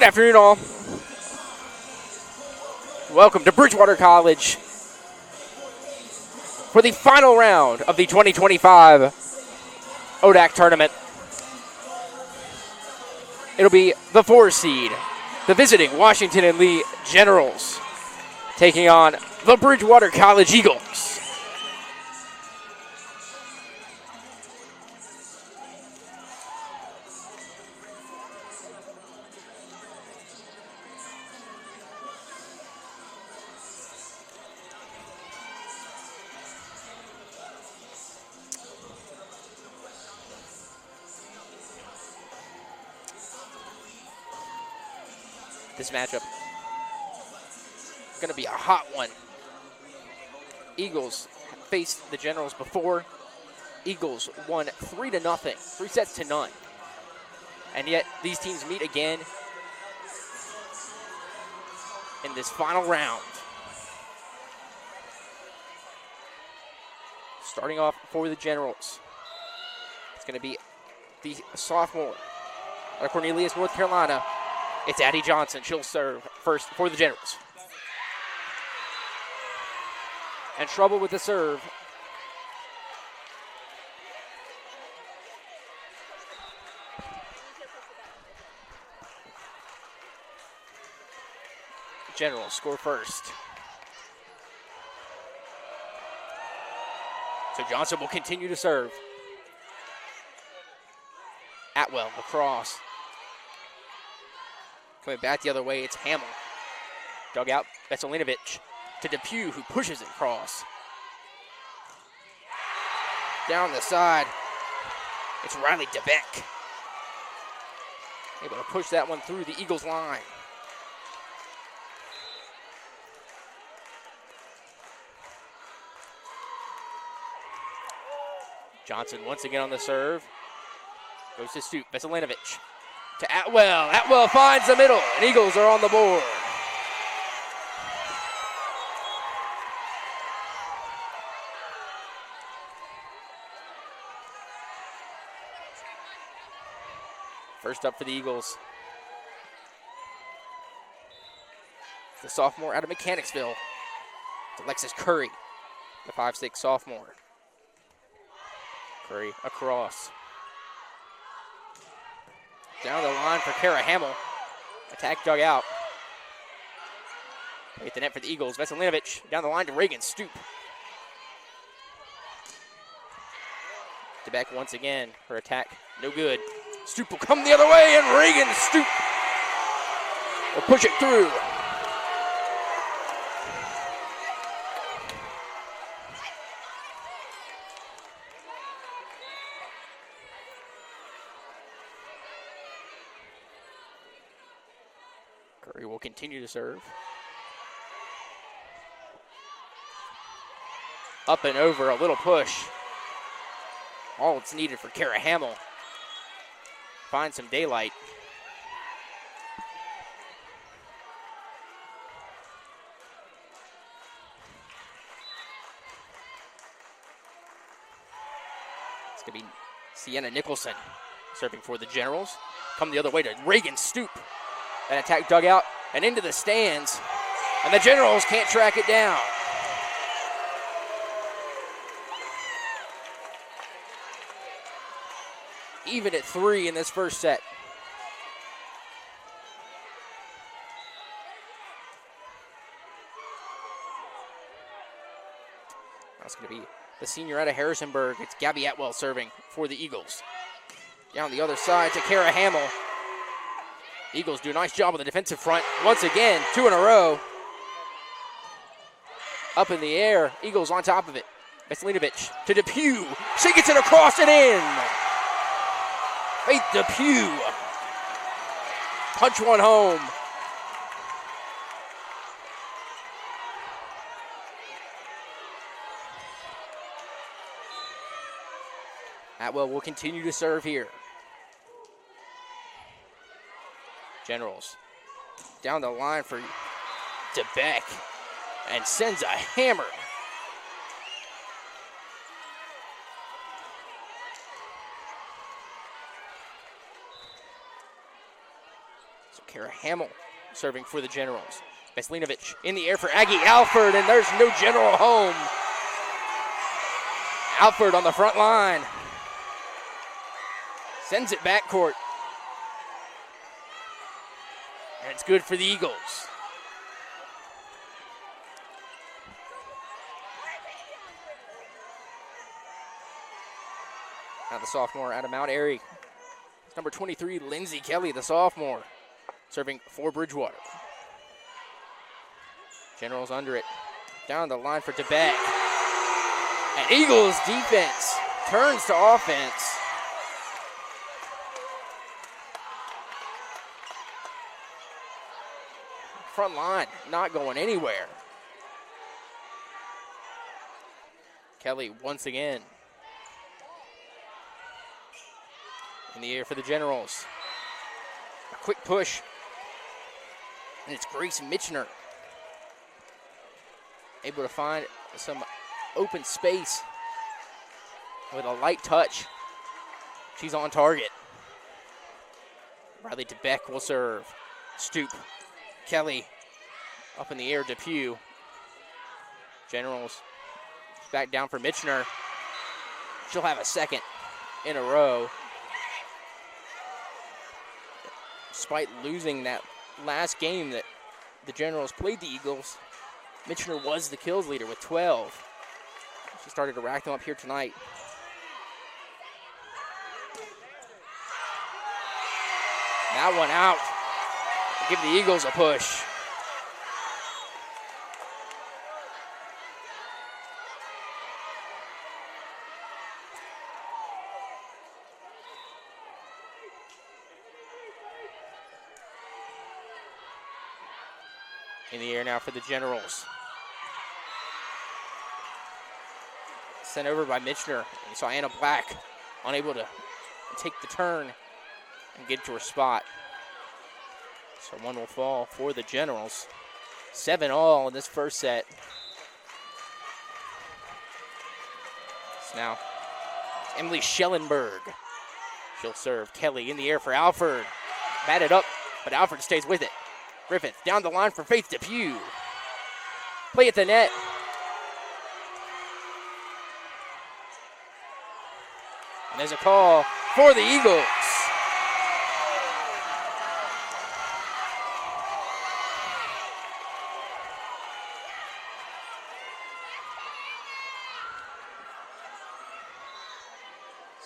Good afternoon, all. Welcome to Bridgewater College for the final round of the 2025 ODAC tournament. It'll be the 4 seed, the visiting Washington and Lee Generals, taking on the Bridgewater College Eagles. This matchup is going to be a hot one. Eagles faced the Generals before. Eagles won 3-0, 3 sets to none. And yet these teams meet again in this final round. Starting off for the Generals, it's going to be the sophomore out of Cornelius, North Carolina. It's Addie Johnson. She'll serve first for the Generals. And trouble with the serve. Generals score first. So Johnson will continue to serve. Atwell across. Coming back the other way, it's Hamill. Dug out, Veselinovic to Depew, who pushes it across. Down the side, it's Riley DeBeck. Able to push that one through the Eagles line. Johnson once again on the serve. Goes to Stoop, Veselinovic. To Atwell. Atwell finds the middle, and Eagles are on the board. First up for the Eagles, the sophomore out of Mechanicsville. It's Alexis Curry, the 5'6" sophomore. Curry across. Down the line for Kara Hamill. Attack dug out. Hit the net for the Eagles. Veselinovic down the line to Reagan Stoop. DeBeck once again. Her attack no good. Stoop will come the other way, and Reagan Stoop will push it through. Curry will continue to serve. Up and over, a little push. All it's needed for Kara Hamill. Find some daylight. It's going to be Sienna Nicholson serving for the Generals. Come the other way to Reagan Stoop. That attack dug out and into the stands. And the Generals can't track it down. Even at 3 in this first set. That's going to be the senior out of Harrisonburg. It's Gabby Atwell serving for the Eagles. Down the other side to Kara Hamill. Eagles do a nice job on the defensive front. Once again, 2 in a row. Up in the air. Eagles on top of it. Veselinovic to Depew. She gets it across and in. Faith Depew. Punch one home. Atwell will continue to serve here. Generals down the line for DeBeck and sends a hammer. Kara Hamill serving for the Generals. Veslinovic in the air for Aggie Alford, and there's no General home. Alford on the front line. Sends it backcourt. And it's good for the Eagles. Now the sophomore out of Mount Airy. It's number 23, Lindsey Kelly, the sophomore, serving for Bridgewater. Generals under it. Down the line for DeBeck. And Eagles defense turns to offense. Front line not going anywhere. Kelly once again. In the air for the Generals. A quick push. And it's Grace Mitchner. Able to find some open space with a light touch. She's on target. Riley DeBeck will serve. Stoop. Kelly up in the air. Depew. Generals back down for Mitchner. She'll have a second in a row. Despite losing that last game that the Generals played the Eagles, Mitchner was the kills leader with 12. She started to rack them up here tonight. That one out. Give the Eagles a push. In the air now for the Generals. Sent over by Mitchner. And you saw Anna Black unable to take the turn and get to her spot. So one will fall for the Generals. 7-all in this first set. So now Emily Schellenberg. She'll serve. Kelly in the air for Alford. Batted up, but Alford stays with it. Griffith down the line for Faith Depew. Play at the net. And there's a call for the Eagles.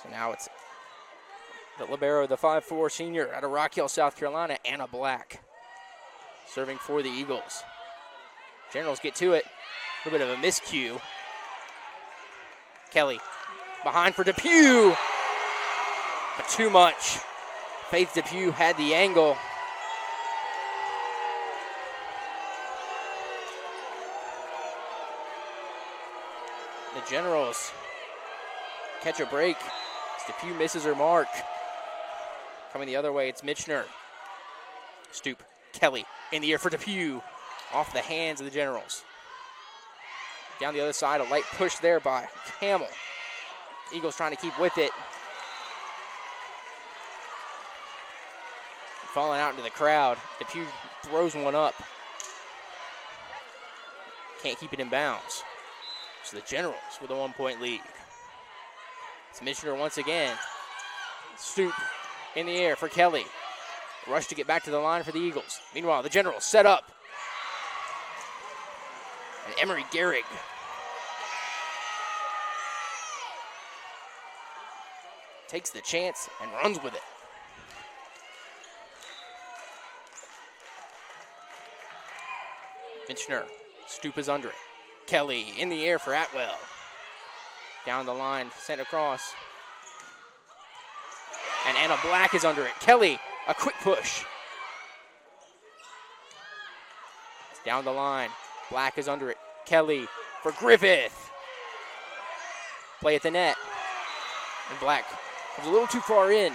So now it's the libero, the 5'4" senior out of Rock Hill, South Carolina, Anna Black, serving for the Eagles. Generals get to it. A little bit of a miscue. Kelly behind for Depew. But too much. Faith Depew had the angle. The Generals catch a break. Depew misses her mark. Coming the other way, it's Mitchner. Stoop. Kelly in the air for Depew. Off the hands of the Generals. Down the other side, a light push there by Hamill. Eagles trying to keep with it. Falling out into the crowd. Depew throws one up. Can't keep it in bounds. So the Generals with a 1-point lead. It's Mitchner once again. Stoop in the air for Kelly. Rush to get back to the line for the Eagles. Meanwhile, the Generals set up. And Emery Gehrig takes the chance and runs with it. Mitchner. Stoop is under it. Kelly in the air for Atwell. Down the line, sent across. And Anna Black is under it. Kelly, a quick push. It's down the line. Black is under it. Kelly for Griffith. Play at the net. And Black comes a little too far in.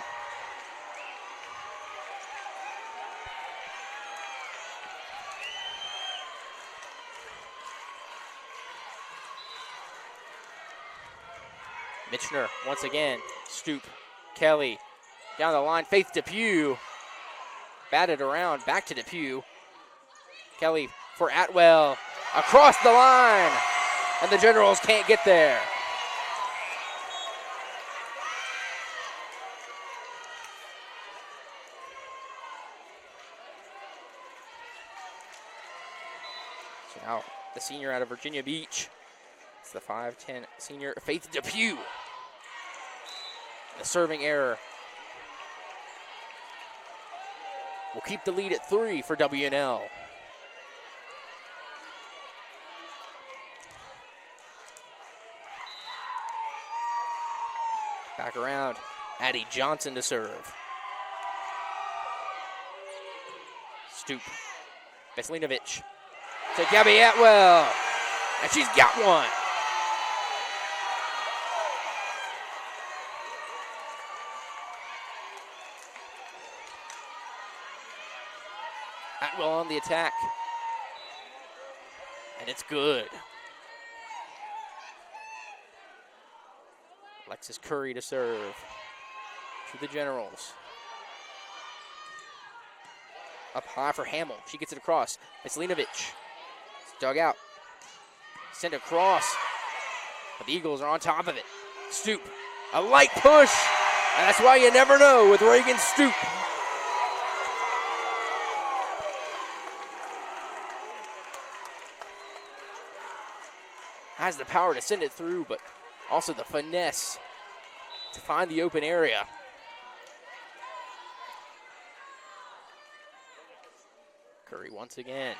Mitchner once again. Stoop. Kelly down the line. Faith Depew. batted around, back to Depew. Kelly for Atwell, across the line, and the Generals can't get there. So now the senior out of Virginia Beach. It's the 5'10" senior, Faith Depew. The serving error will keep the lead at 3 for W&L. Back around, Addie Johnson to serve. Stoop, Veslinovic to Gabby Atwell, and she's got one. Atwell on the attack, and it's good. Alexis Curry to serve to the Generals. Up high for Hamill. She gets it across. Veslinovic. It's dug out. Sent across. But the Eagles are on top of it. Stoop. A light push. And that's why you never know with Reagan Stoop. Has the power to send it through, but also the finesse to find the open area. Curry once again.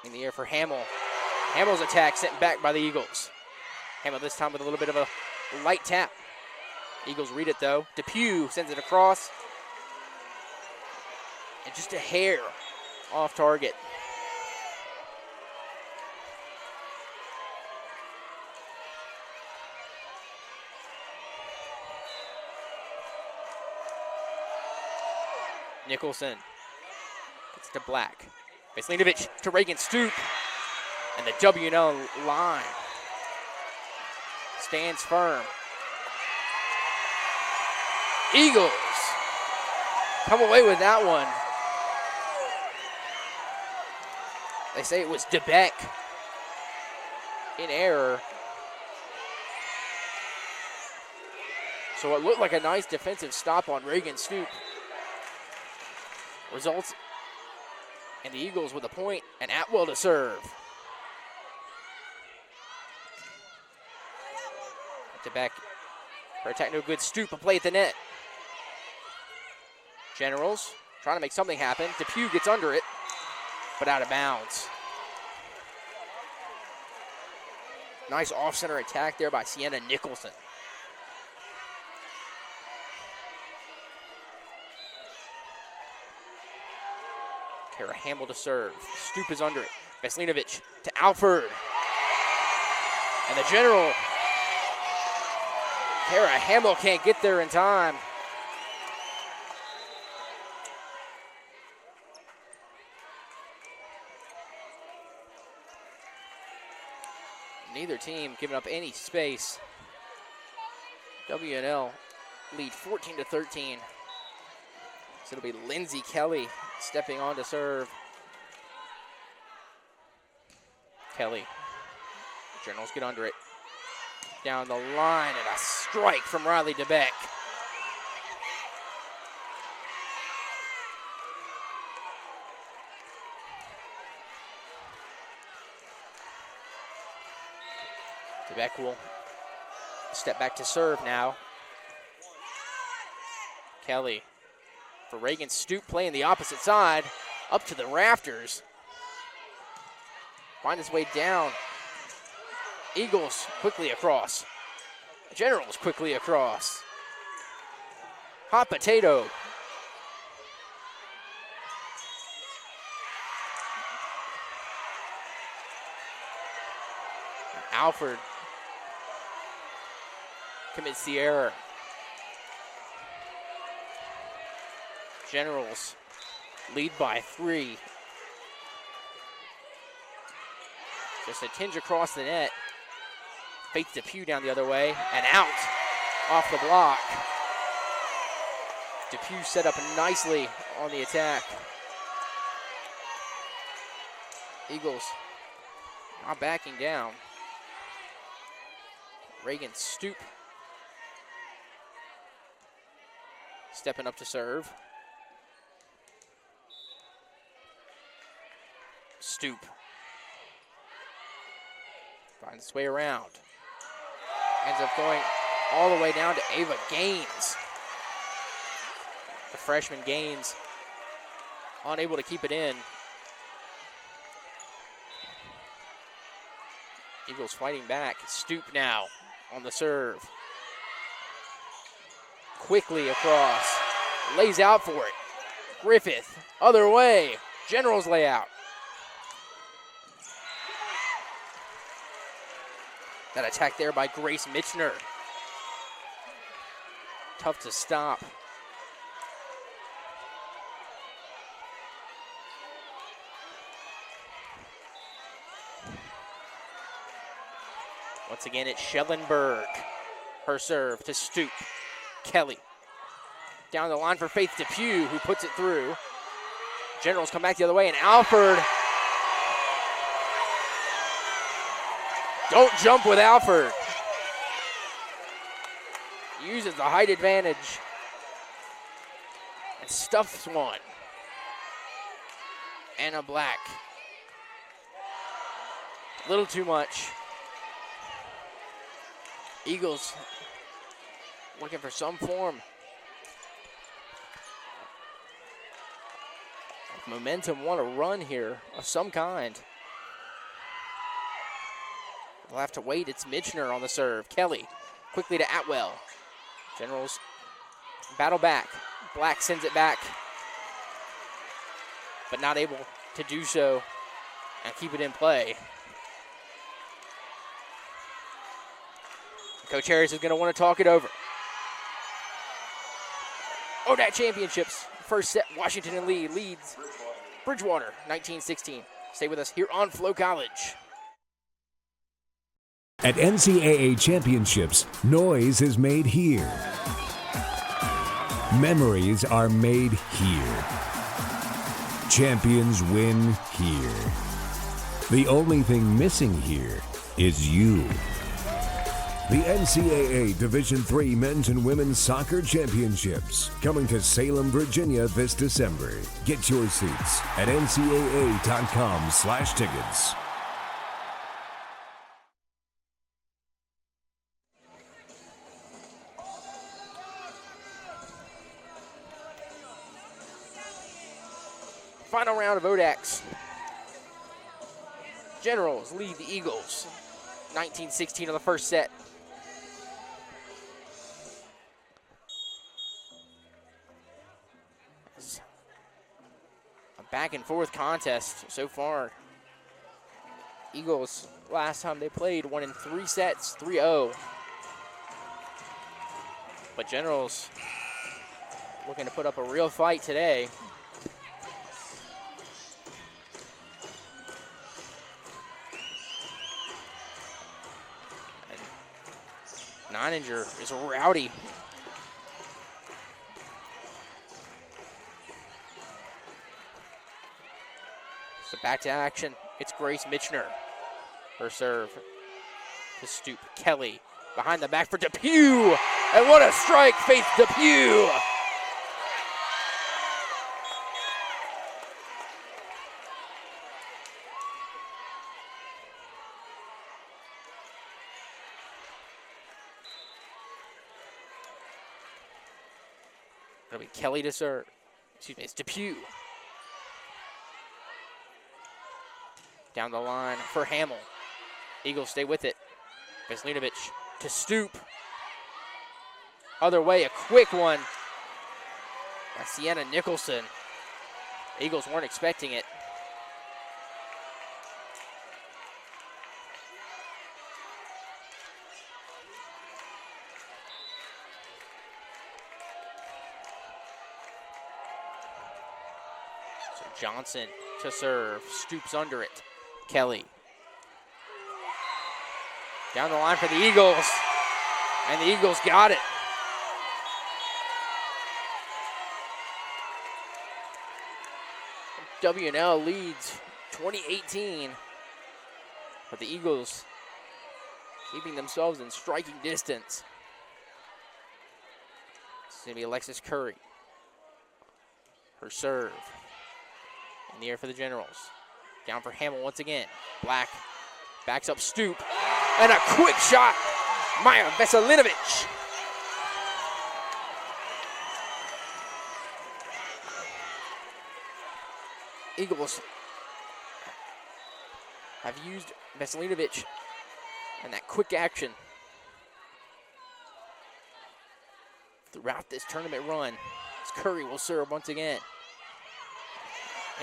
In the air for Hamill. Hamill's attack sent back by the Eagles. Hamill this time with a little bit of a light tap. Eagles read it though. Depew sends it across. And just a hair off target. Nicholson gets to Black. Veslinovic to Reagan Stoop. And the W&L line stands firm. Eagles come away with that one. They say it was DeBeck in error. So it looked like a nice defensive stop on Reagan Stoop. Results in the Eagles with a point and Atwell to serve. To back for attack, no good. Stoop, a play at the net. Generals trying to make something happen. Depew gets under it, but out of bounds. Nice off-center attack there by Sienna Nicholson. Kara Hamill to serve. Stoop is under it. Veslinovic to Alford. And the General, Kara Hamill can't get there in time. Neither team giving up any space. W&L lead 14-13. So it'll be Lindsay Kelly stepping on to serve. Kelly. Generals get under it. Down the line and a strike from Riley DeBeck. DeBeck will step back to serve now. Kelly for Reagan Stoop playing the opposite side, up to the rafters. Find his way down. Eagles quickly across. Generals quickly across. Hot potato. Alford commits the error. Generals lead by 3. Just a tinge across the net. Faith Depew down the other way and out off the block. Depew set up nicely on the attack. Eagles not backing down. Reagan Stoop stepping up to serve. Stoop finds its way around. Ends up going all the way down to Ava Gaines. The freshman Gaines unable to keep it in. Eagles fighting back. Stoop now on the serve. Quickly across. Lays out for it. Griffith, other way. Generals layout. That attack there by Grace Mitchner. Tough to stop. Once again, it's Schellenberg. Her serve to Stoop. Kelly. Down the line for Faith Depew, who puts it through. Generals come back the other way, and Alford. Don't jump with Alford. Uses the height advantage. And stuffs one. Anna Black. A little too much. Eagles looking for some form of momentum, want to run here of some kind. They'll have to wait. It's Mitchner on the serve. Kelly quickly to Atwell. Generals battle back. Black sends it back, but not able to do so and keep it in play. Coach Harris is going to want to talk it over. ODAC Championships, first set, Washington and Lee leads Bridgewater, 19-16. Stay with us here on Flo College. At NCAA Championships, noise is made here. Memories are made here. Champions win here. The only thing missing here is you. The NCAA Division III Men's and Women's Soccer Championships, coming to Salem, Virginia this December. Get your seats at ncaa.com/tickets. Final round of ODACs. Generals lead the Eagles, 19-16 on the first set. Back and forth contest so far. Eagles, last time they played, won in 3 sets, 3-0. But Generals looking to put up a real fight today. And Neininger is rowdy. So back to action. It's Grace Mitchner. Her serve to Stoop. Kelly behind the back for Depew. And what a strike, Faith Depew. It'll be Kelly to serve. Excuse me, it's Depew. Down the line for Hamill. Eagles stay with it. Veslinovich to Stoop. Other way, a quick one by Sienna Nicholson. Eagles weren't expecting it. So Johnson to serve. Stoops under it. Kelly. Down the line for the Eagles. And the Eagles got it. W&L leads 20-18. But the Eagles keeping themselves in striking distance. It's going to be Alexis Curry. Her serve. In the air for the Generals. Down for Hamill once again. Black backs up Stoop. And a quick shot. Maya Veselinovic. Eagles have used Veselinovic and that quick action throughout this tournament run. As Curry will serve once again.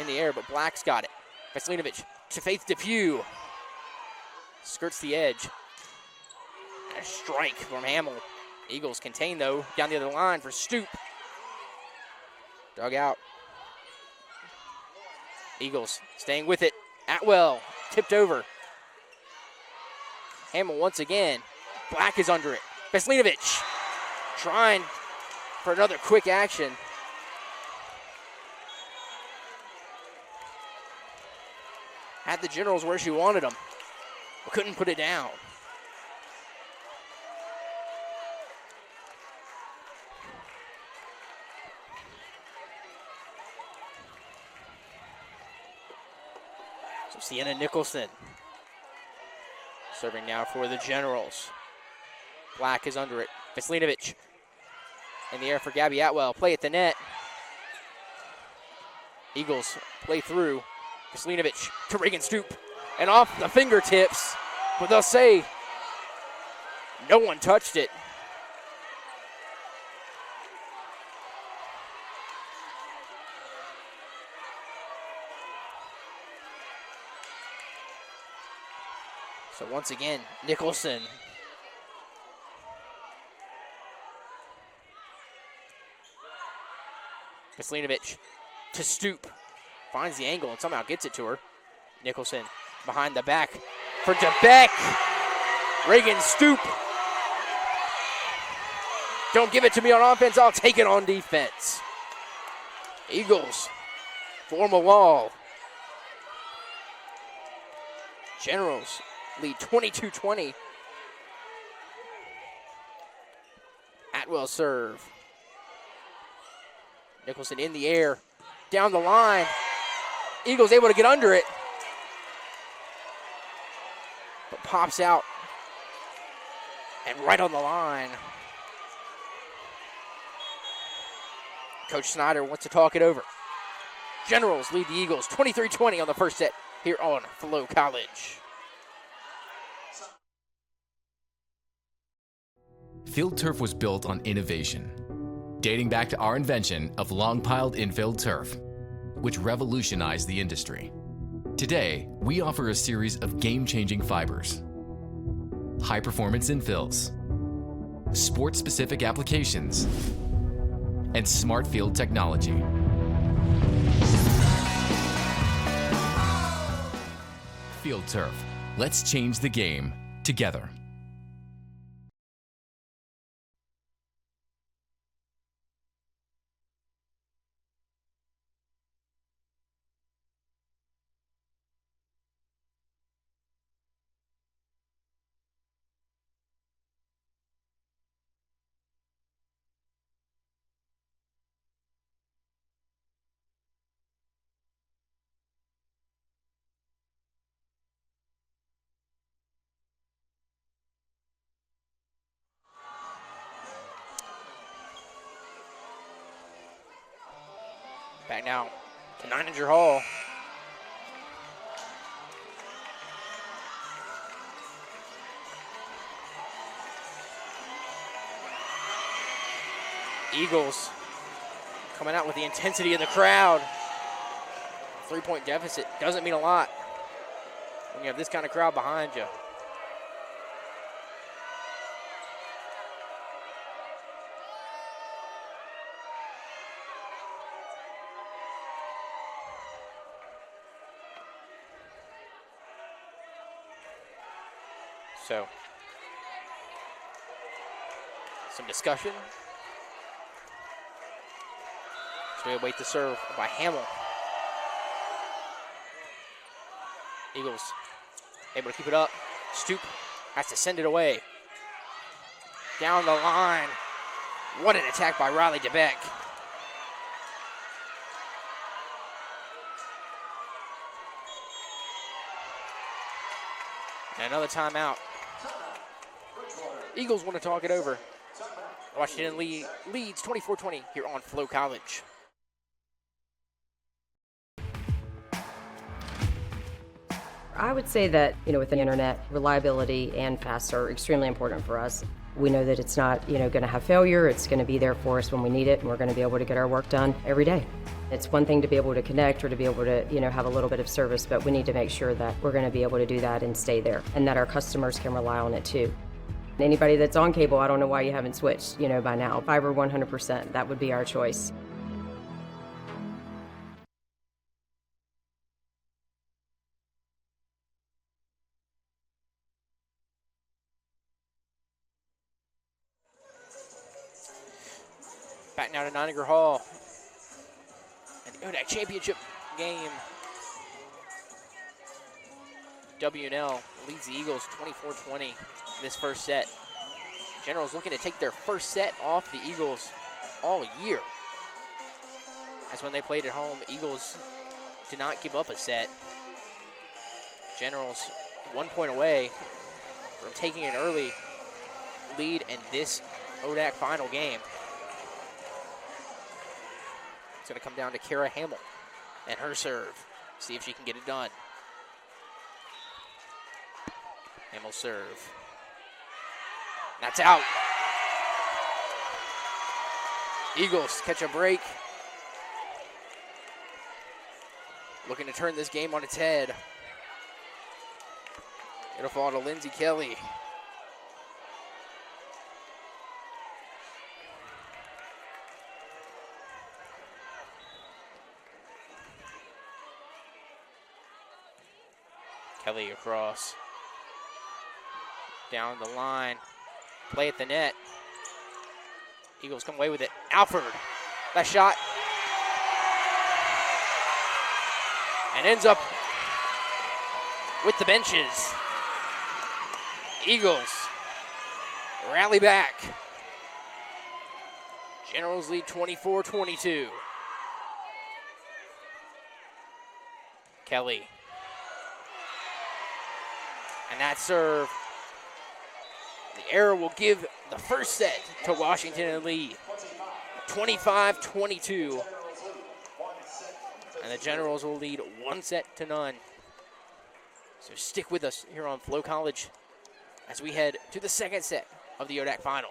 In the air, but Black's got it. Veselinovic to Faith Depew. Skirts the edge. And a strike from Hamill. Eagles contain, though, down the other line for Stoop. Dug out. Eagles staying with it. Atwell tipped over. Hamill once again. Black is under it. Veselinovic trying for another quick action. Had the Generals where she wanted them, but couldn't put it down. So Sienna Nicholson serving now for the Generals. Black is under it. Veselinovic in the air for Gabby Atwell. Play at the net. Eagles play through. Veselinovic to Reagan Stoop. And off the fingertips. But they'll say no one touched it. So once again, Nicholson. Veselinovic to Stoop. Finds the angle and somehow gets it to her. Nicholson behind the back for DeBeck. Reagan Stoop. Don't give it to me on offense, I'll take it on defense. Eagles form a wall. Generals lead 22-20. Atwell serve. Nicholson in the air, down the line. Eagles able to get under it, but pops out and right on the line. Coach Snyder wants to talk it over. Generals lead the Eagles 23-20 on the first set here on Flo College. Field turf was built on innovation, dating back to our invention of long-piled infilled turf, which revolutionized the industry. Today, we offer a series of game-changing fibers, high-performance infills, sport-specific applications, and smart field technology. Field turf. Let's change the game together. Back now to Nininger Hall. Eagles coming out with the intensity of the crowd. 3-point deficit doesn't mean a lot when you have this kind of crowd behind you. So, some discussion. So we await the serve by Hamill. Eagles able to keep it up. Stoop has to send it away. Down the line. What an attack by Riley DeBeck. And another timeout. Eagles want to talk it over. Washington leads 24-20 here on Flo College. I would say that, with the internet, reliability and fast are extremely important for us. We know that it's not, going to have failure. It's going to be there for us when we need it, and we're going to be able to get our work done every day. It's one thing to be able to connect or to be able to, have a little bit of service, but we need to make sure that we're going to be able to do that and stay there, and that our customers can rely on it too. Anybody that's on cable, I don't know why you haven't switched, by now. Fiber 100%, that would be our choice. Back now to Niagara Hall. And the ODAC championship game. W&L leads the Eagles 24-20 in this first set. Generals looking to take their first set off the Eagles all year. As when they played at home, Eagles did not give up a set. Generals 1 point away from taking an early lead in this ODAC final game. It's going to come down to Kara Hamill and her serve. See if she can get it done. Hamill serve. That's out. Eagles catch a break. Looking to turn this game on its head. It'll fall to Lindsay Kelly. Kelly across. Down the line. Play at the net. Eagles come away with it. Alford. That shot. And ends up with the benches. Eagles rally back. Generals lead 24-22. Kelly. And that serve, the error will give the first set to Washington in lead. 25-22. And the Generals will lead 1-0. So stick with us here on Flo College as we head to the second set of the ODAC final.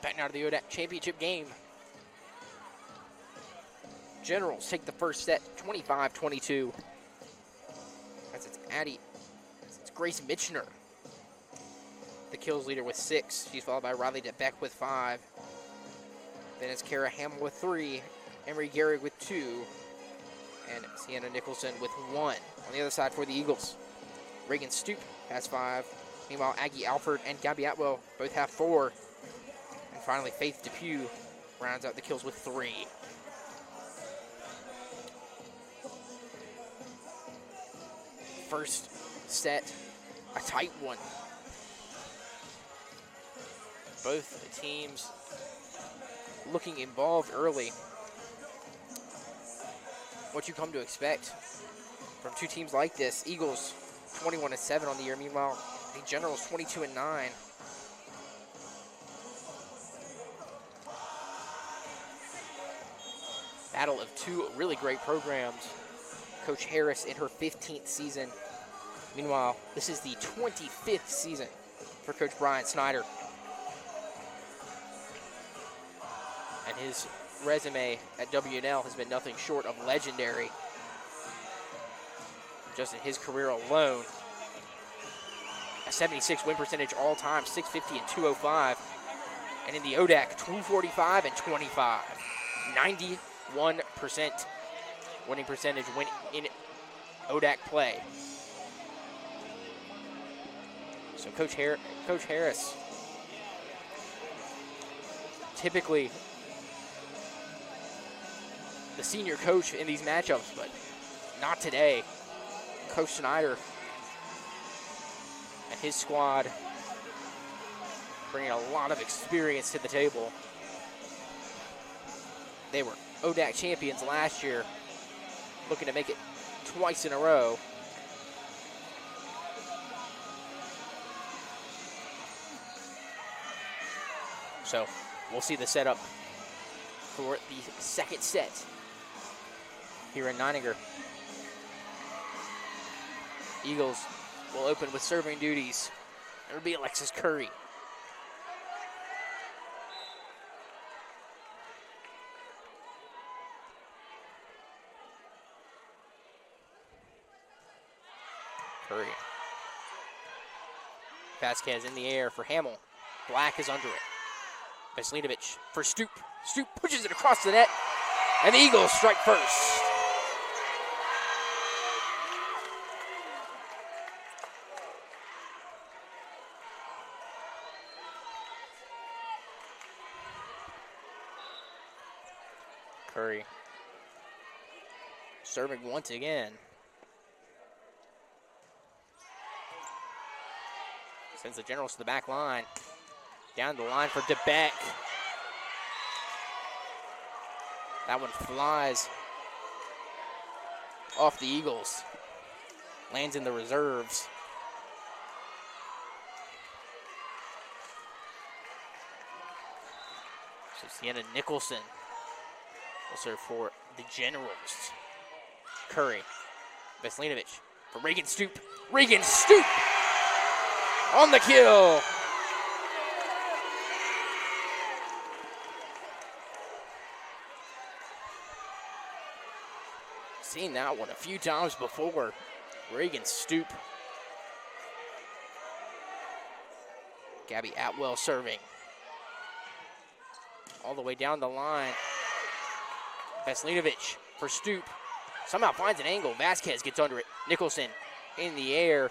Back now to the ODAC championship game. Generals take the first set, 25-22. As it's Grace Mitchner, the kills leader with 6. She's followed by Riley DeBeck with 5. Then it's Kara Hamill with 3, Emery Gehrig with 2, and Sienna Nicholson with 1. On the other side for the Eagles, Reagan Stoop has 5. Meanwhile, Aggie Alford and Gabby Atwell both have 4. And finally, Faith Depew rounds out the kills with 3. First set, a tight one. Both teams looking involved early. What you come to expect from two teams like this. Eagles 21-7 on the year. Meanwhile, the Generals 22-9. Battle of two really great programs. Coach Harris in her 15th season. Meanwhile, this is the 25th season for Coach Brian Snyder. And his resume at WNL has been nothing short of legendary. Just in his career alone, a 76 win percentage all time, 650 and 205. And in the ODAC, 245 and 25. 91% winning percentage when in ODAC play. So Coach Harris, typically the senior coach in these matchups, but not today. Coach Snyder and his squad bringing a lot of experience to the table. They were ODAC champions last year, looking to make it twice in a row. So we'll see the setup for the second set here in Neininger. Eagles will open with serving duties. It'll be Alexis Curry. Curry. Vasquez in the air for Hamill. Black is under it. Veslinovic for Stoop. Stoop pushes it across the net, and the Eagles strike first. Curry serving once again. Sends the Generals to the back line. Down the line for DeBeck. That one flies off the Eagles. Lands in the reserves. So Sienna Nicholson will serve for the Generals. Curry. Veslinovic for Reagan Stoop. Reagan Stoop on the kill. Seen that one a few times before. Reagan Stoop. Gabby Atwell serving. All the way down the line. Veslinovic for Stoop. Somehow finds an angle. Vasquez gets under it. Nicholson in the air.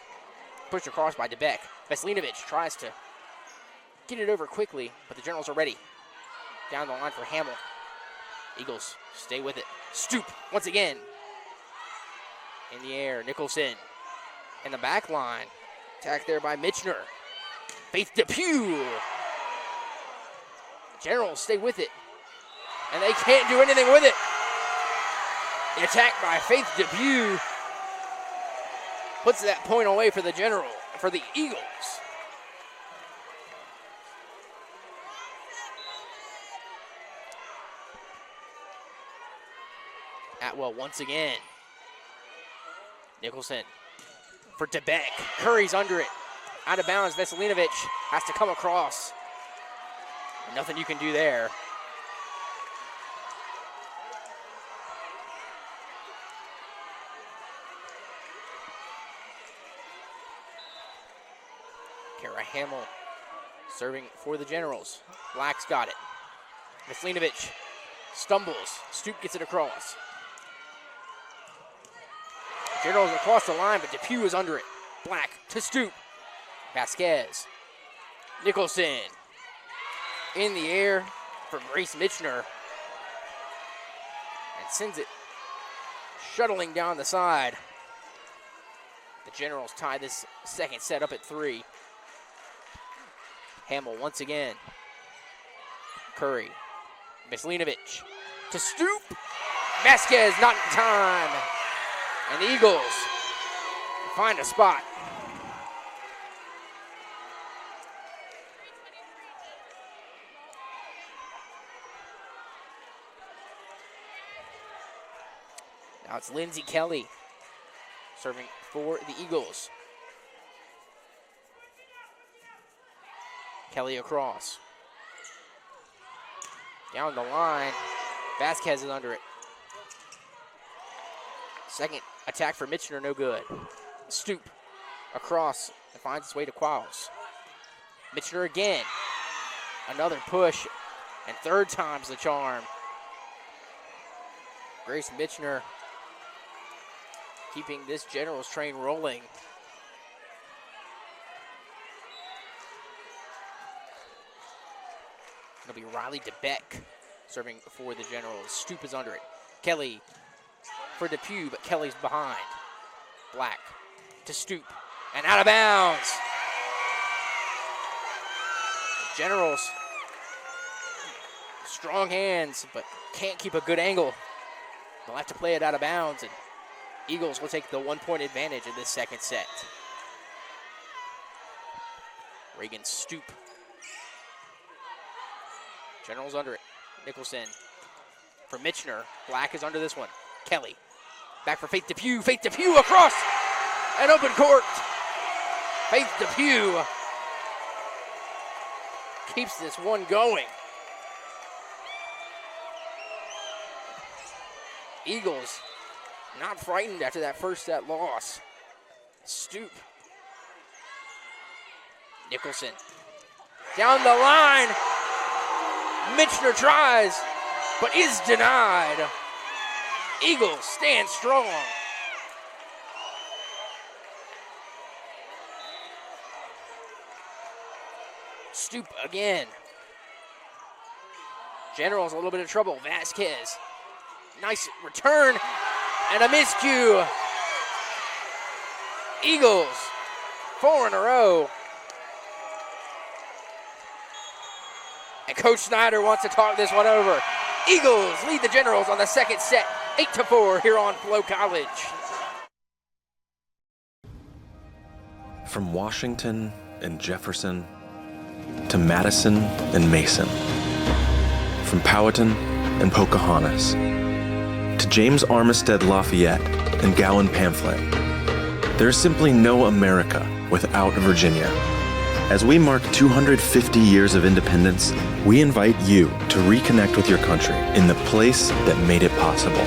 Pushed across by DeBeck. Veslinovic tries to get it over quickly, but the Generals are ready. Down the line for Hamill. Eagles stay with it. Stoop once again. In the air, Nicholson in the back line. Attacked there by Mitchner. Faith Depew. Generals stay with it. And they can't do anything with it. The attack by Faith Depew puts that point away for the for the Eagles. Atwell once again. Nicholson for DeBeck. Curry's under it. Out of bounds. Veselinovic has to come across. Nothing you can do there. Kara Hamill serving for the Generals. Black's got it. Veselinovic stumbles. Stoop gets it across. Generals across the line, but Depew is under it. Black to Stoop. Vasquez. Nicholson. In the air for Grace Mitchner. And sends it shuttling down the side. The Generals tie this second set up at 3. Hamill once again. Curry. Mislinovich to Stoop. Vasquez not in time. And the Eagles find a spot. Now it's Lindsey Kelly serving for the Eagles. Kelly across. Down the line. Vasquez is under it. Second attack for Mitchner, no good. Stoop across and finds its way to Qualls. Mitchner again. Another push, and third time's the charm. Grace Mitchner keeping this Generals train rolling. It'll be Riley DeBeck serving for the Generals. Stoop is under it. Kelly for Depew, but Kelly's behind. Black to Stoop, and out of bounds. Generals, strong hands, but can't keep a good angle. They'll have to play it out of bounds, and Eagles will take the 1-point advantage in this second set. Reagan Stoop. Generals under it. Nicholson for Mitchner. Black is under this one. Kelly. Back for Faith Depew. Faith Depew across and open court. Faith Depew keeps this one going. Eagles not frightened after that first set loss. Stoop. Nicholson. Down the line. Mitchner tries, but is denied. Eagles stand strong. Stoop again. Generals a little bit of trouble. Vasquez. Nice return and a miscue. Eagles, 4 in a row. And Coach Snyder wants to talk this one over. Eagles lead the Generals on the second set, 8-4 here on Flo College. From Washington and Jefferson to Madison and Mason, from Powhatan and Pocahontas to James Armistead Lafayette and Gowan Pamphlet, there's simply no America without Virginia. As we mark 250 years of independence, we invite you to reconnect with your country in the place that made it possible.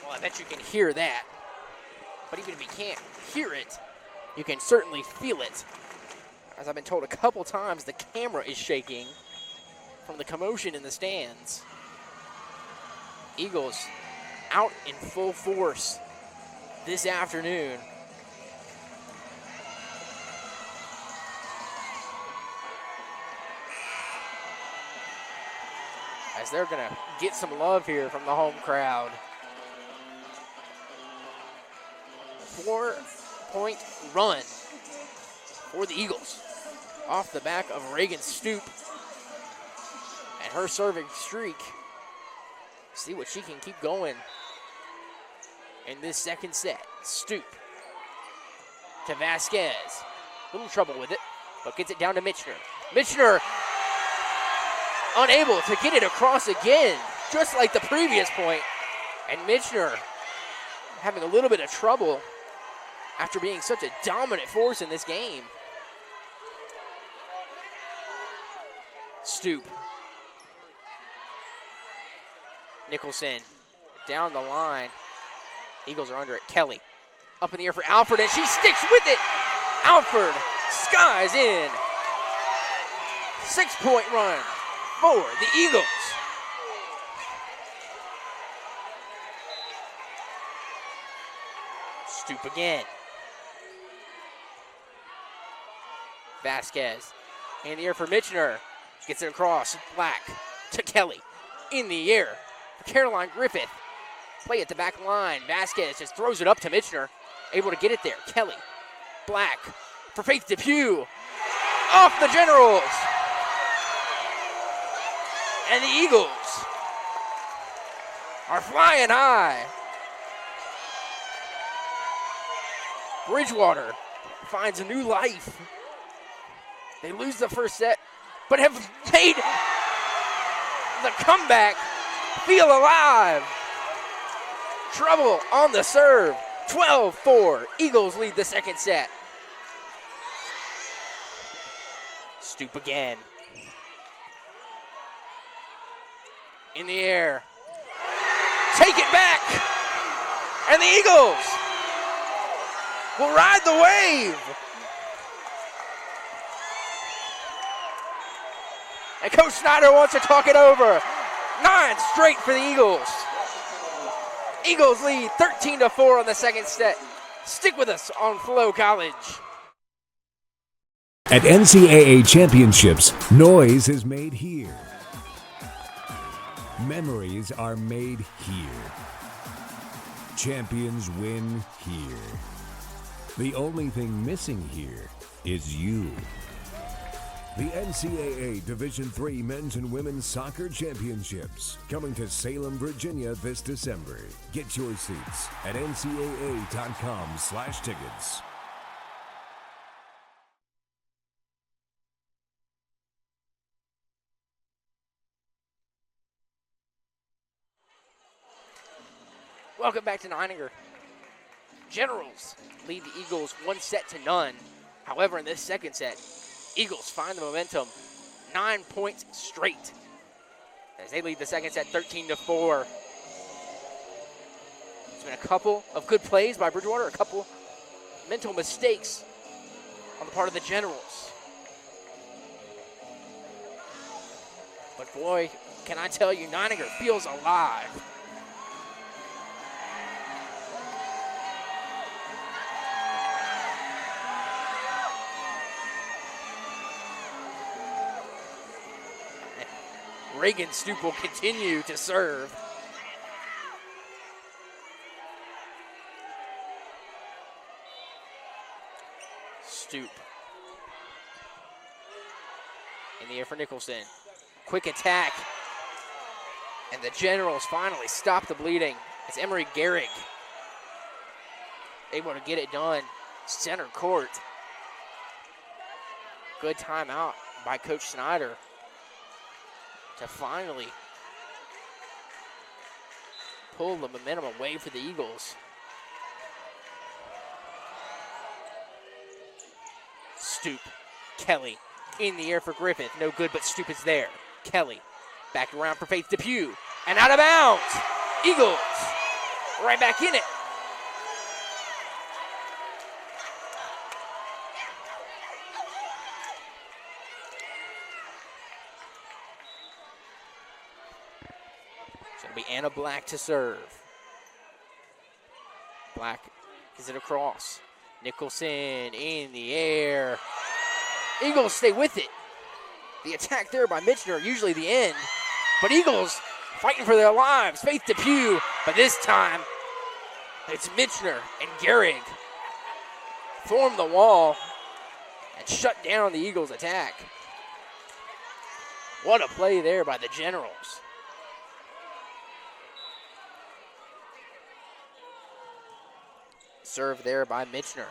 Well, I bet you can hear that. But even if you can't hear it, you can certainly feel it. As I've been told a couple times, the camera is shaking from the commotion in the stands. Eagles out in full force this afternoon. As they're going to get some love here from the home crowd. 4-point run for the Eagles off the back of Reagan Stoop and her serving streak. See what she can keep going in this second set. Stoop to Vasquez. Little trouble with it, but gets it down to Mitchner. Mitchner unable to get it across again, just like the previous point. And Mitchner having a little bit of trouble after being such a dominant force in this game. Stoop. Nicholson down the line. Eagles are under it. Kelly up in the air for Alford, and she sticks with it. Alford skies in. 6-point run for the Eagles. Stoop again. Vasquez in the air for Mitchner. Gets it across. Black to Kelly. In the air for Caroline Griffith. Play at the back line. Vasquez just throws it up to Mitchner. Able to get it there. Kelly. Black for Faith Depew. Off the Generals. And the Eagles are flying high. Bridgewater finds a new life. They lose the first set, but have made the comeback feel alive. Trouble on the serve. 12-4. Eagles lead the second set. Stoop again. In the air. Take it back. And the Eagles will ride the wave. And Coach Snyder wants to talk it over. 9 straight for the Eagles. Eagles lead 13-4 on the second set. Stick with us on Flo College. At NCAA championships, noise is made here. Memories are made here. Champions win here. The only thing missing here is you. The NCAA Division III Men's and Women's Soccer Championships, coming to Salem, Virginia this December. Get your seats at ncaa.com/tickets. Welcome back to Nininger. Generals lead the Eagles 1-0. However, in this second set, Eagles find the momentum 9 points straight as they lead the second set 13-4. There's been a couple of good plays by Bridgewater, a couple mental mistakes on the part of the Generals. But boy, can I tell you, Nininger feels alive. Reagan Stoop will continue to serve. Stoop. In the air for Nicholson. Quick attack. And the Generals finally stop the bleeding. It's Emery Gehrig able to get it done. Center court. Good timeout by Coach Snyder to finally pull the momentum away for the Eagles. Stoop. Kelly in the air for Griffith. No good, but Stoop is there. Kelly back around for Faith Depew. And out of bounds. Eagles right back in it. It'll be Anna Black to serve. Black gives it across. Nicholson in the air. Eagles stay with it. The attack there by Mitchner, usually the end. But Eagles fighting for their lives. Faith Depew, but this time it's Mitchner and Gehrig form the wall and shut down the Eagles' attack. What a play there by the Generals. Serve there by Mitchner.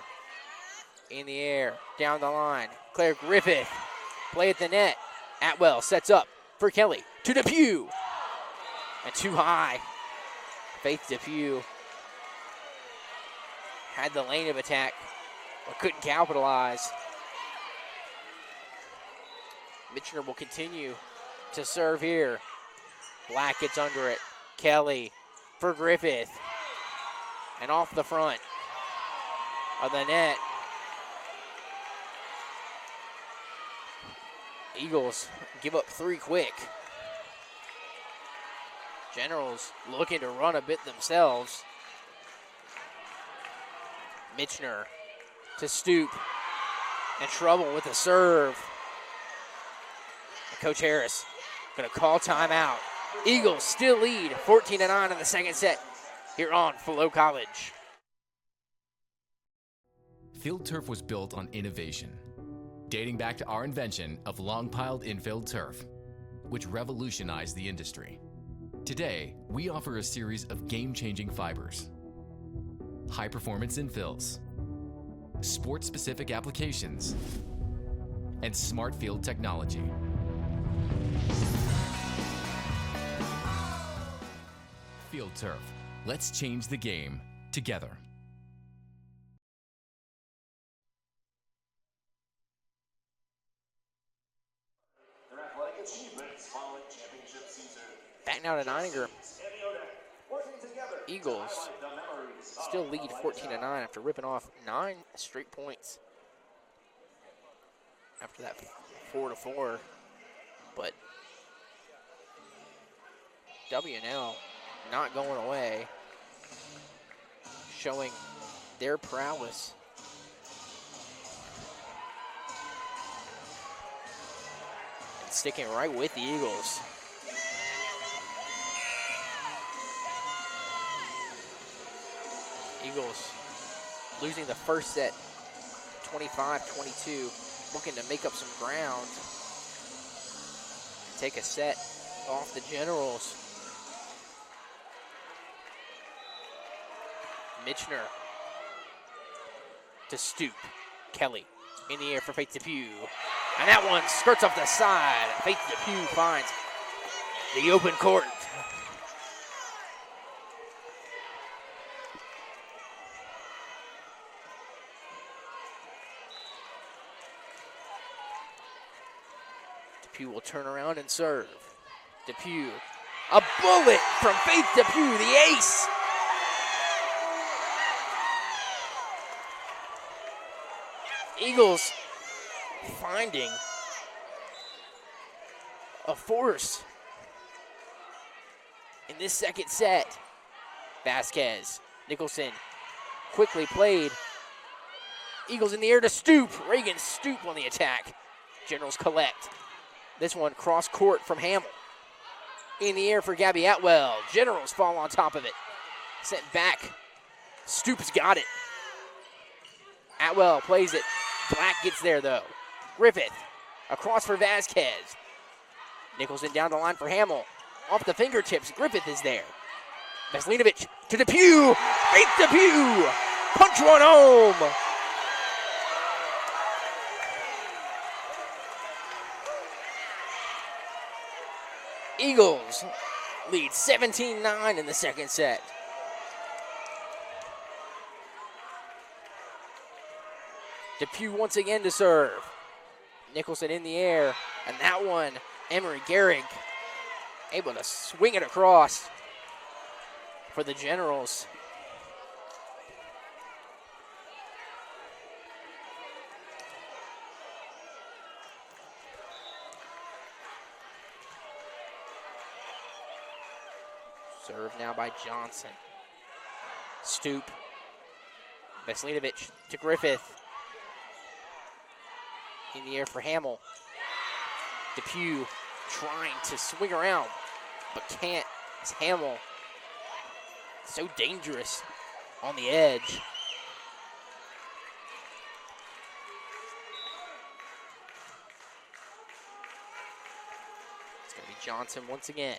In the air, down the line. Claire Griffith, play at the net. Atwell sets up for Kelly. To Depew. And too high. Faith Depew had the lane of attack, but couldn't capitalize. Mitchner will continue to serve here. Black gets under it. Kelly for Griffith. and off the front of the net. Eagles give up 3 quick. Generals looking to run a bit themselves. Mitchner to Stoop. In trouble with the serve. And Coach Harris going to call timeout. Eagles still lead 14-9 in the second set here on Flo College. Field turf was built on innovation, dating back to our invention of long-piled infield turf, which revolutionized the industry. Today, we offer a series of game-changing fibers, high-performance infills, sport-specific applications, and smart field technology. Field turf. Let's change the game together. Back now to Neininger. Eagles still lead 14-9 after ripping off 9 straight points after that 4-4. But W now not going away, showing their prowess. And sticking right with the Eagles. Eagles losing the first set 25-22, looking to make up some ground. Take a set off the Generals. Mitchner to Stoop. Kelly in the air for Faith Depew. And that one skirts off the side. Faith Depew finds the open court. Depew will turn around and serve. Depew, a bullet from Faith Depew, the ace. Eagles finding a force in this second set. Vasquez, Nicholson, quickly played. Eagles in the air to Stoop. Reagan Stoop on the attack. Generals collect. This one cross court from Hamill. In the air for Gabby Atwell. Generals fall on top of it. Sent back. Stoop's got it. Atwell plays it. Black gets there though. Griffith across for Vasquez. Nicholson down the line for Hamill. Off the fingertips, Griffith is there. Veslinovic to Depew. Faith Depew. Punch one home. Eagles lead 17-9 in the second set. Depew once again to serve. Nicholson in the air, and that one, Emery Gehrig able to swing it across for the Generals. Serve now by Johnson. Stoop. Veslinovic to Griffith. In the air for Hamill. Depew trying to swing around, but can't. It's Hamill. So dangerous on the edge. It's going to be Johnson once again.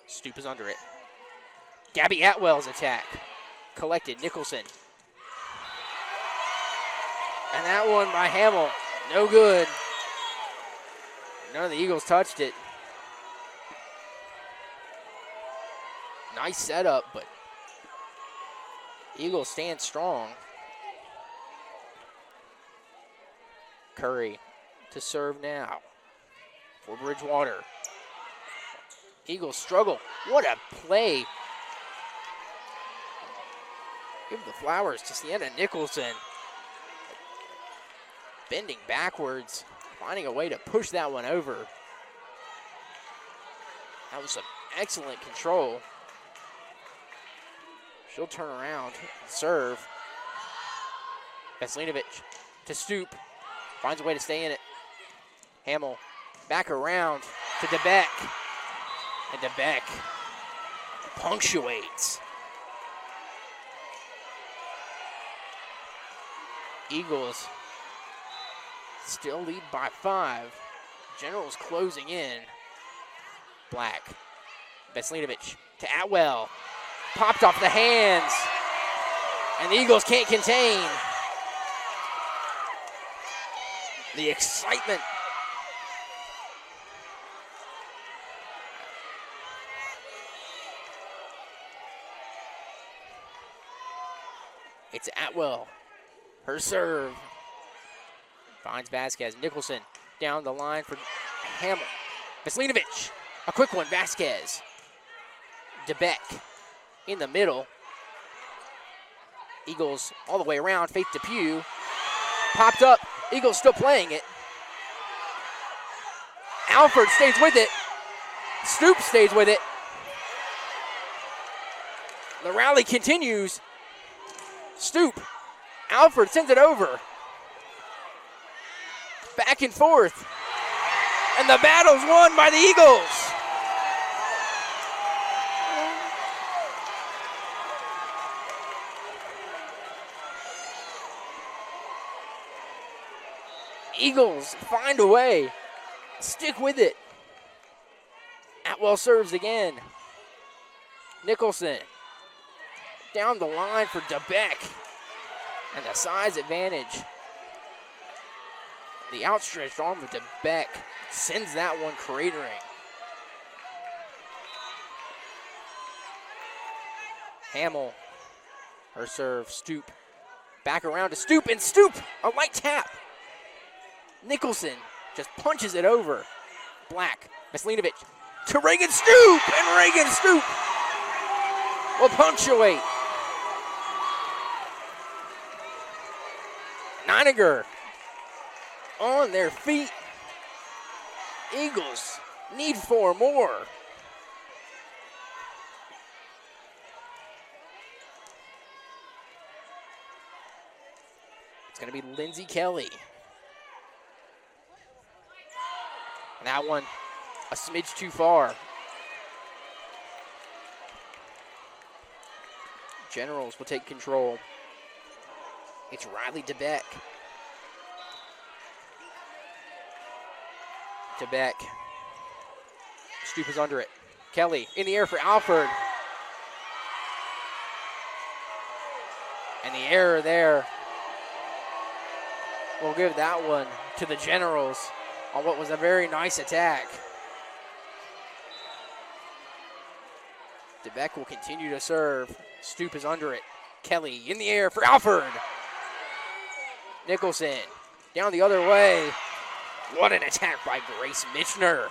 Stoop is under it. Gabby Atwell's attack. Collected. Nicholson. And that one by Hamill. No good. None of the Eagles touched it. Nice setup, but Eagles stand strong. Curry to serve now for Bridgewater. Eagles struggle. What a play Give the flowers to Sienna Nicholson. Bending backwards, finding a way to push that one over. That was some excellent control. She'll turn around and serve. Veslinovic to Stoop. Finds a way to stay in it. Hamill back around to DeBeck. And DeBeck punctuates. Eagles still lead by 5. Generals closing in. Black. Veslinovic to Atwell. Popped off the hands. And the Eagles can't contain the excitement. It's Atwell. Her serve. Finds Vasquez. Nicholson down the line for Hamill. Veslinovic. A quick one. Vasquez. DeBeck in the middle. Eagles all the way around. Faith Depew. Popped up. Eagles still playing it. Alford stays with it. Stoop stays with it. The rally continues. Stoop. Alford sends it over. Back and forth. And the battle's won by the Eagles. Eagles find a way. Stick with it. Atwell serves again. Nicholson down the line for DeBeck. And the size advantage. The outstretched arm of DeBeck sends that one cratering. Hamill, her serve, Stoop. Back around to Stoop, and Stoop, a light tap. Nicholson just punches it over. Black, Veslinovic to Reagan Stoop, and Reagan Stoop will punctuate. Nininger on their feet. Eagles need 4 more. It's going to be Lindsey Kelly. And that one a smidge too far. Generals will take control. It's Riley DeBeck. DeBeck. Stoop is under it. Kelly in the air for Alford. And the error there. We'll give that one to the Generals on what was a very nice attack. DeBeck will continue to serve. Stoop is under it. Kelly in the air for Alford. Nicholson down the other way. What an attack by Grace Michener.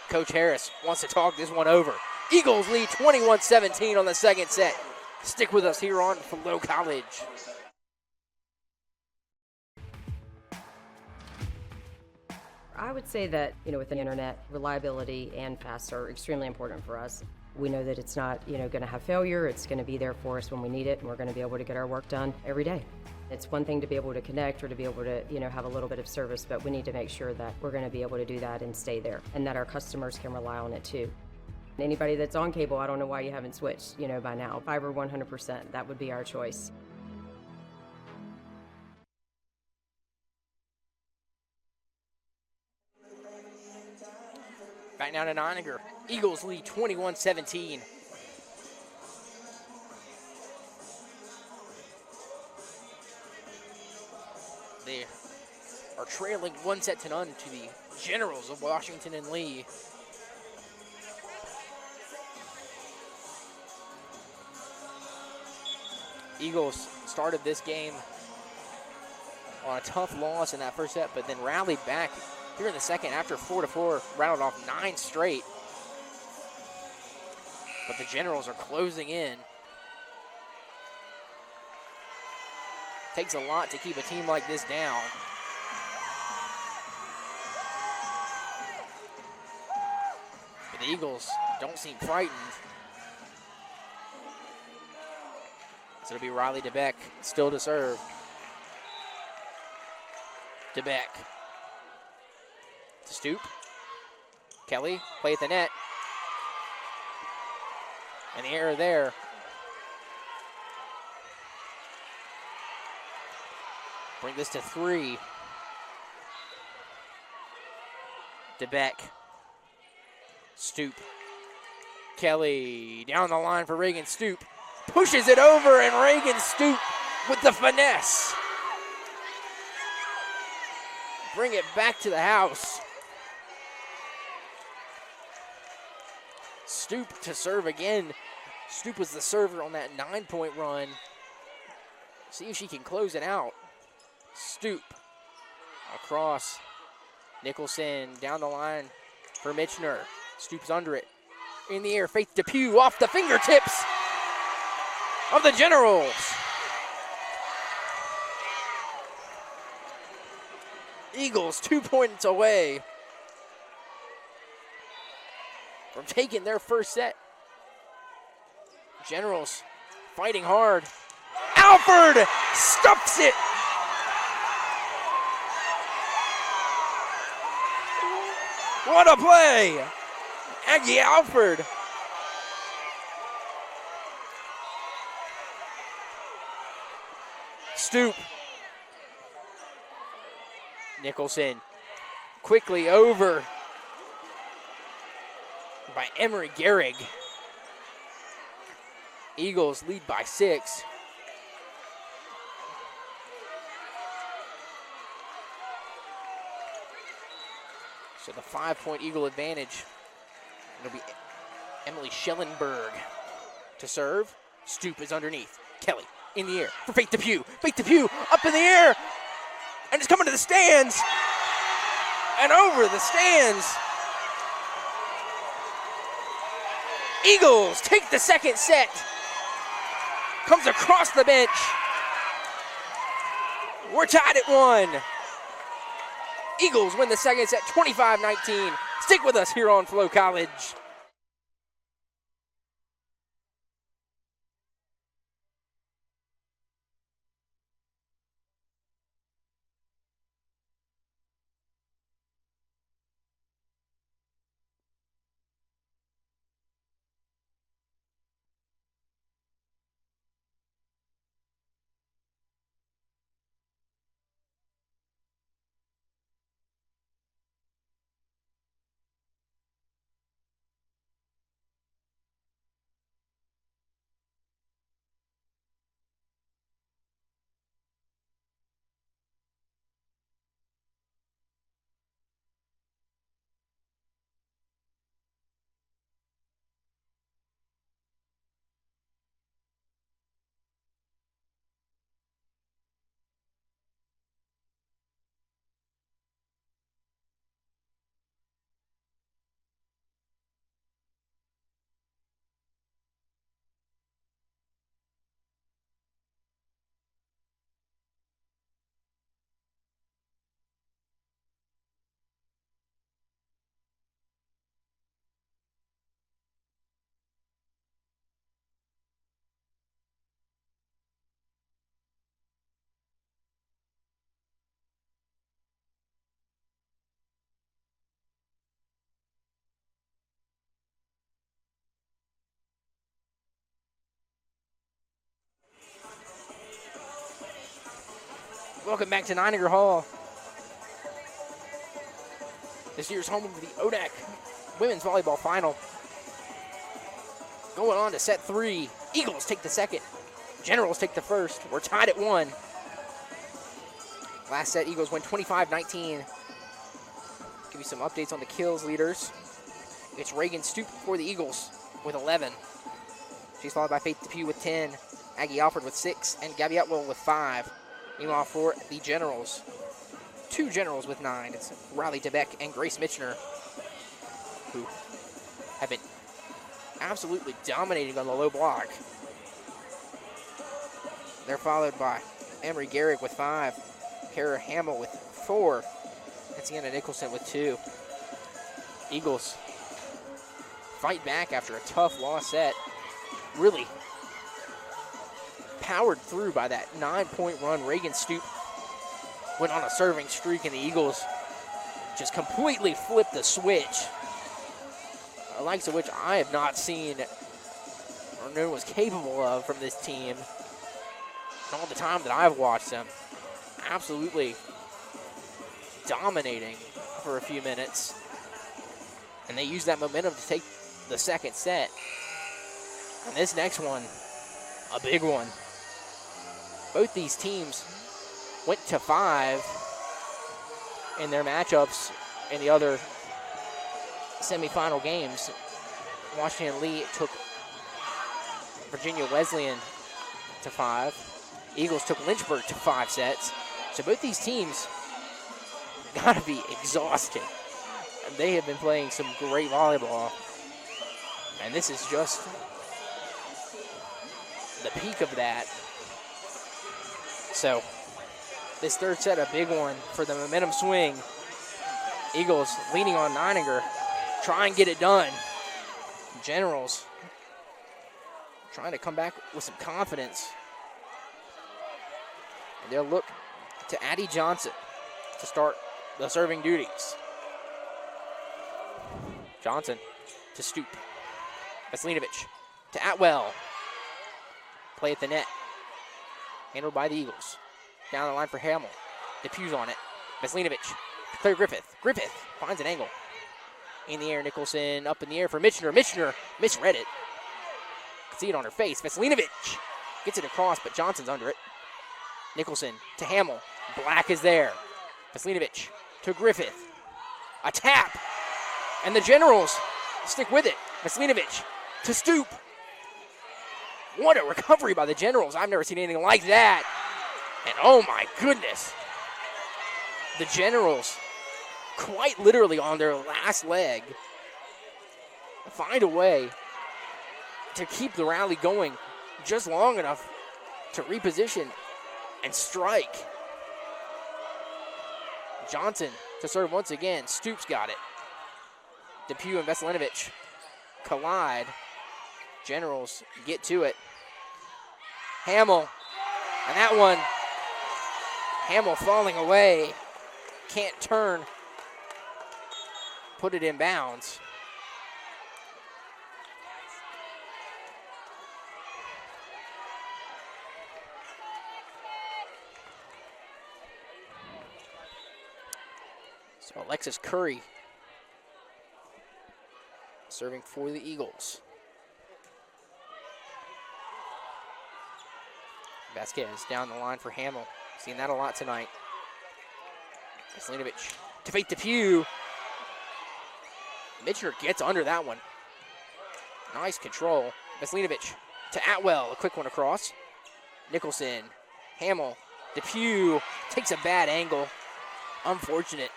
Coach Harris wants to talk this one over. Eagles lead 21-17 on the second set. Stick with us here on Flo College. I would say that, with the internet, reliability and fast are extremely important for us. We know that it's not, going to have failure. It's going to be there for us when we need it, and we're going to be able to get our work done every day. It's one thing to be able to connect or to be able to, have a little bit of service, but we need to make sure that we're going to be able to do that and stay there, and that our customers can rely on it too. Anybody that's on cable, I don't know why you haven't switched, by now. Fiber 100%, that would be our choice. Back now to Nininger. Eagles lead 21-17. They are trailing 1-0 to the Generals of Washington and Lee. Eagles started this game on a tough loss in that first set, but then rallied back here in the second after 4-4, rattled off 9 straight. But the Generals are closing in. Takes a lot to keep a team like this down. But the Eagles don't seem frightened. So it'll be Riley DeBeck still to serve. DeBeck to Stoop. Kelly, play at the net. And the error there. Bring this to 3. DeBeck. Stoop. Kelly down the line for Reagan Stoop. Pushes it over, and Reagan Stoop with the finesse. Bring it back to the house. Stoop to serve again. Stoop was the server on that 9-point run. See if she can close it out. Stoop across. Nicholson down the line for Mitchner. Stoop's under it. In the air, Faith Depew off the fingertips of the Generals. Eagles 2 points away from taking their first set. Generals fighting hard. Alford stuffs it. What a play. Aggie Alford. Stoop. Nicholson quickly over by Emery Gehrig. Eagles lead by 6. So the 5-point Eagle advantage. It'll be Emily Schellenberg to serve. Stoop is underneath. Kelly in the air for Faith Depew. Faith Depew up in the air. And it's coming to the stands. And over the stands. Eagles take the second set. Comes across the bench. We're tied at 1. Eagles win the second set 25-19. Stick with us here on Flo College. Welcome back to Nininger Hall. This year's home of the ODAC Women's Volleyball Final. Going on to set 3. Eagles take the second. Generals take the first. We're tied at 1. Last set, Eagles win 25-19. Give you some updates on the kills leaders. It's Reagan Stoop for the Eagles with 11. She's followed by Faith Depew with 10. Aggie Alford with 6. And Gabby Atwell with 5. Meanwhile, for the Generals, 2 Generals with 9. It's Riley DeBeck and Grace Mitchner, who have been absolutely dominating on the low block. They're followed by Emery Garrick with 5, Kara Hamill with 4, and Sienna Nicholson with 2. Eagles fight back after a tough loss set. Really powered through by that 9-point run. Reagan Stoop went on a serving streak, and the Eagles just completely flipped the switch, the likes of which I have not seen or known was capable of from this team in all the time that I've watched them. Absolutely dominating for a few minutes, and they used that momentum to take the second set. And this next one, a big one. Both these teams went to 5 in their matchups in the other semifinal games. Washington Lee took Virginia Wesleyan to 5. Eagles took Lynchburg to 5 sets. So both these teams gotta be exhausted. And they have been playing some great volleyball. And this is just the peak of that. So this third set, a big one for the momentum swing. Eagles leaning on Neininger, try and get it done. Generals trying to come back with some confidence. And they'll look to Addie Johnson to start the serving duties. Johnson to Stoop. Veselinovic to Atwell. Play at the net. Handled by the Eagles. Down the line for Hamill. Depues on it. Veselinovic to Claire Griffith. Griffith finds an angle. In the air, Nicholson up in the air for Michener. Michener misread it. Can see it on her face. Veselinovic gets it across, but Johnson's under it. Nicholson to Hamill. Black is there. Veselinovic to Griffith. A tap. And the Generals stick with it. Veselinovic to Stoop. What a recovery by the Generals. I've never seen anything like that. And oh my goodness. The Generals, quite literally on their last leg, find a way to keep the rally going just long enough to reposition and strike. Johnson to serve once again. Stoops got it. Depew and Veselinovic collide. Generals get to it. Hamill, and that one, Hamill falling away. Can't turn. Put it in bounds. So Alexis Curry serving for the Eagles. Vasquez down the line for Hamill. Seen that a lot tonight. Veselinovic to Faith Depew. Michener gets under that one. Nice control. Veselinovic to Atwell. A quick one across. Nicholson. Hamill. Depew takes a bad angle. Unfortunate.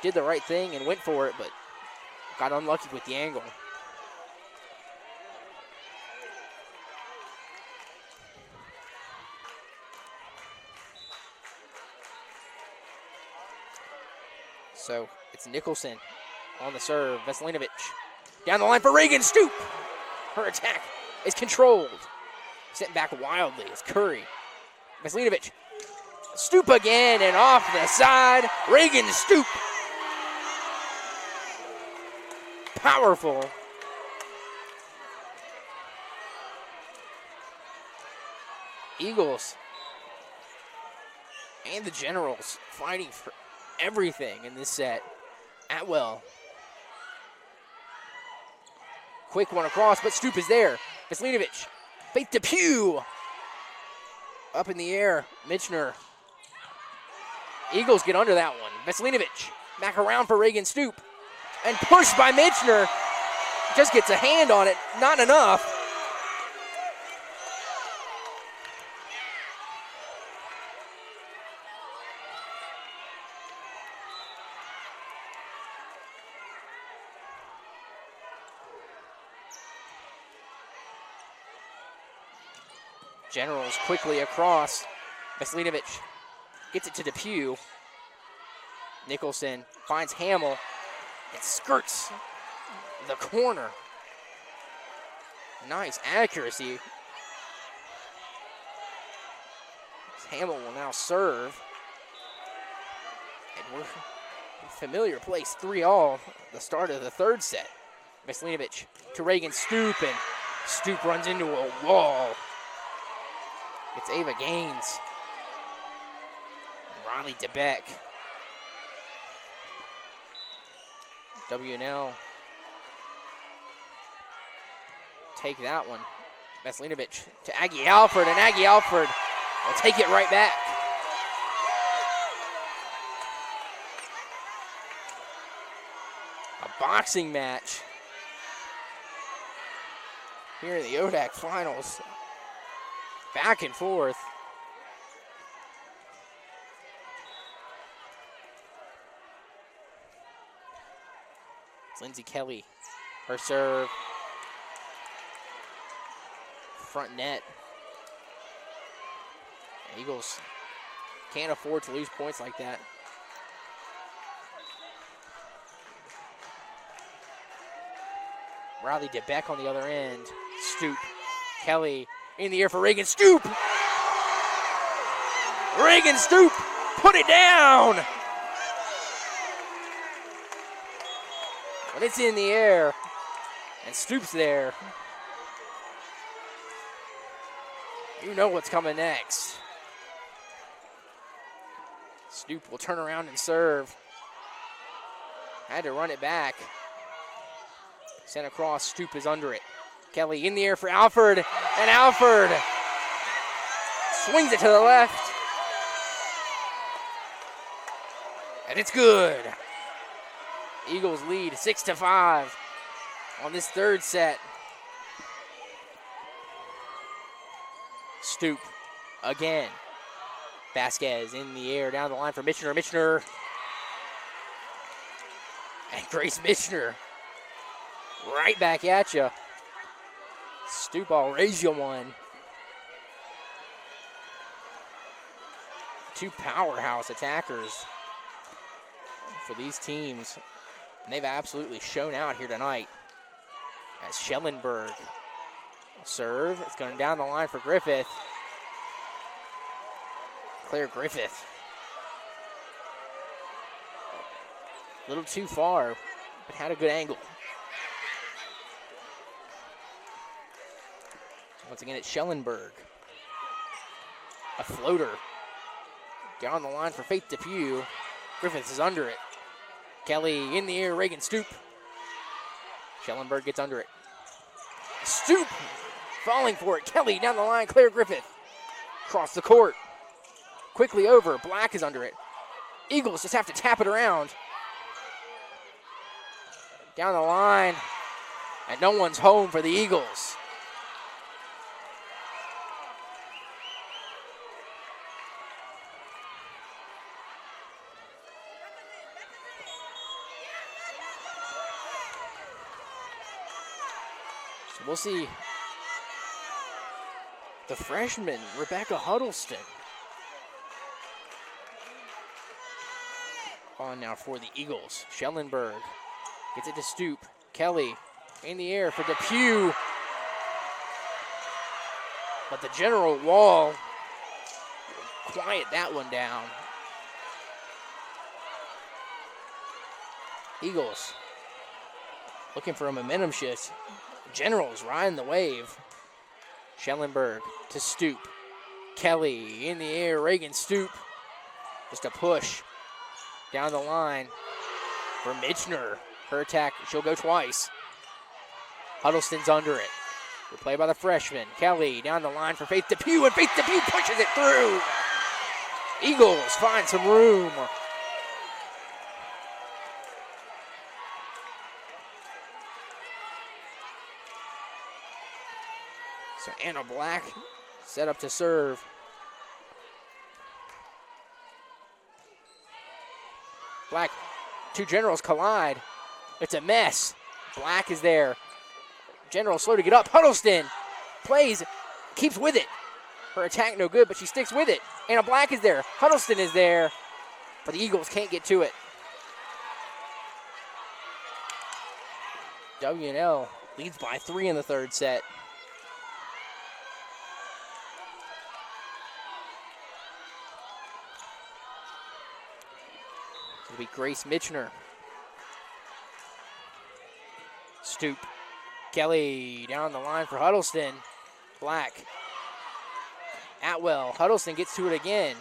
Did the right thing and went for it, but got unlucky with the angle. So it's Nicholson on the serve. Veselinovic down the line for Reagan Stoop. Her attack is controlled. Sent back wildly as Curry. Veselinovic. Stoop again and off the side. Reagan Stoop. Powerful. Eagles and the Generals fighting for everything in this set. Atwell. Quick one across, but Stoop is there. Veselinovic. Faith Depew. Up in the air. Michener. Eagles get under that one. Veselinovic. Back around for Reagan Stoop. And pushed by Michener. Just gets a hand on it. Not enough. Generals quickly across. Veselinovic gets it to Depew. Nicholson finds Hamill and skirts the corner. Nice accuracy. Hamill will now serve. And we're in familiar place, 3-all, the start of the third set. Veselinovic to Reagan Stoop, and Stoop runs into a wall. It's Ava Gaines. And Riley DeBeck. WNL take that one. Veselinovic to Aggie Alford, and Aggie Alford will take it right back. A boxing match here in the ODAC finals. Back and forth. It's Lindsay Kelly. Her serve. Front net. Eagles can't afford to lose points like that. Riley DeBeck on the other end. Stoop. Kelly in the air for Reagan Stoop. Reagan Stoop, put it down. When it's in the air and Stoop's there, you know what's coming next. Stoop will turn around and serve. Had to run it back. Sent across, Stoop is under it. Kelly in the air for Alford, and Alford swings it to the left. And it's good. Eagles lead 6-5 on this third set. Stoop again. Vasquez in the air down the line for Michener. Michener and Grace Michener right back at you. Stoop, I'll raise you one. Two powerhouse attackers for these teams. And they've absolutely shown out here tonight. As Schellenberg will serve. It's going down the line for Griffith. Claire Griffith. A little too far, but had a good angle. Once again, it's Schellenberg. A floater. Down the line for Faith Depew. Griffiths is under it. Kelly in the air, Reagan Stoop. Schellenberg gets under it. Stoop falling for it. Kelly down the line, Claire Griffith. Across the court. Quickly over, Black is under it. Eagles just have to tap it around. Down the line, and no one's home for the Eagles. So we'll see the freshman, Rebecca Huddleston, on now for the Eagles. Schellenberg gets it to Stoop. Kelly in the air for Depew. But the general wall will quiet that one down. Eagles looking for a momentum shift. Generals riding the wave. Schellenberg to Stoop. Kelly in the air, Reagan Stoop. Just a push down the line for Michener. Her attack, she'll go twice. Huddleston's under it. Good play by the freshman. Kelly down the line for Faith Depew, and Faith Depew pushes it through. Eagles find some room. So Anna Black set up to serve. Black, two generals collide. It's a mess. Black is there. General slow to get up. Huddleston plays, keeps with it. Her attack no good, but she sticks with it. Anna Black is there. Huddleston is there. But the Eagles can't get to it. W&L leads by 3 in the third set. It'll be Grace Mitchner. Stoop. Kelly down the line for Huddleston. Black. Atwell. Huddleston gets to it again.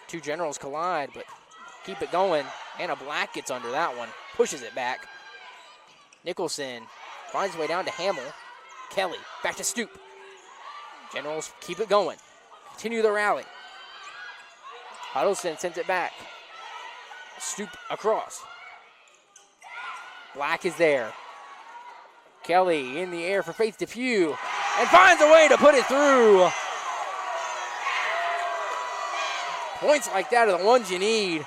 Two generals collide, but keep it going. Anna Black gets under that one. Pushes it back. Nicholson finds his way down to Hamill. Kelly back to Stoop. Generals keep it going. Continue the rally. Huddleston sends it back. Stoop across. Black is there. Kelly in the air for Faith Depew and finds a way to put it through. Points like that are the ones you need.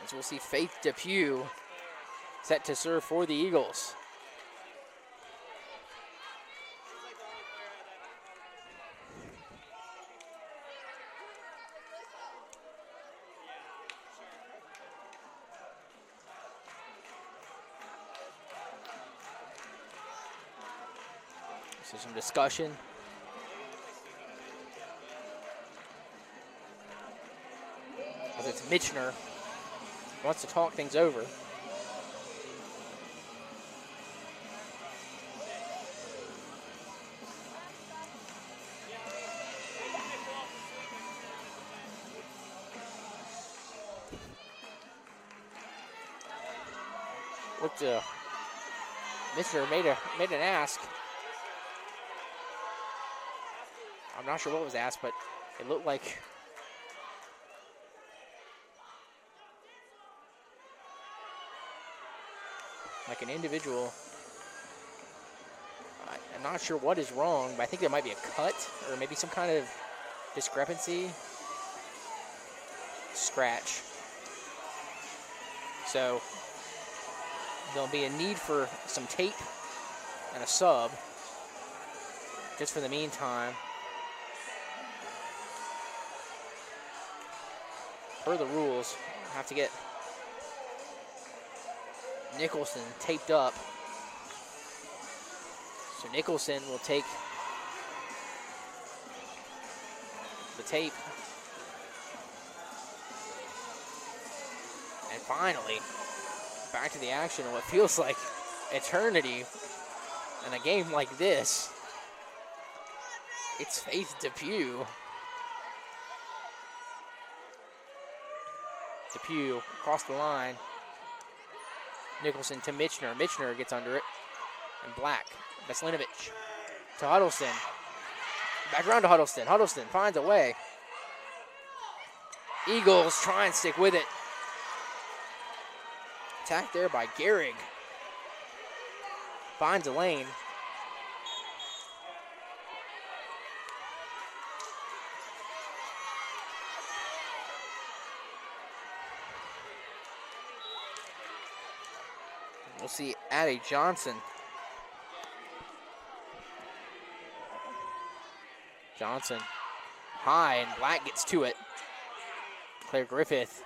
As we'll see Faith Depew set to serve for the Eagles. So some discussion. As it's Mitchner wants to talk things over. Looked Mitchner made an ask. I'm not sure what was asked, but it looked like an individual. I'm not sure what is wrong, but I think there might be a cut or maybe some kind of discrepancy. Scratch. So there'll be a need for some tape and a sub just for the meantime. Per the rules, have to get Nicholson taped up. So Nicholson will take the tape. And finally, back to the action in what feels like eternity in a game like this. It's Faith Depew. Depew across the line. Nicholson to Mitchner. Mitchner gets under it. And Black. Veslinovich to Huddleston. Back around to Huddleston. Huddleston finds a way. Eagles try and stick with it. Attack there by Gehrig. Finds a lane. We'll see Addie Johnson. Johnson high, and Black gets to it. Claire Griffith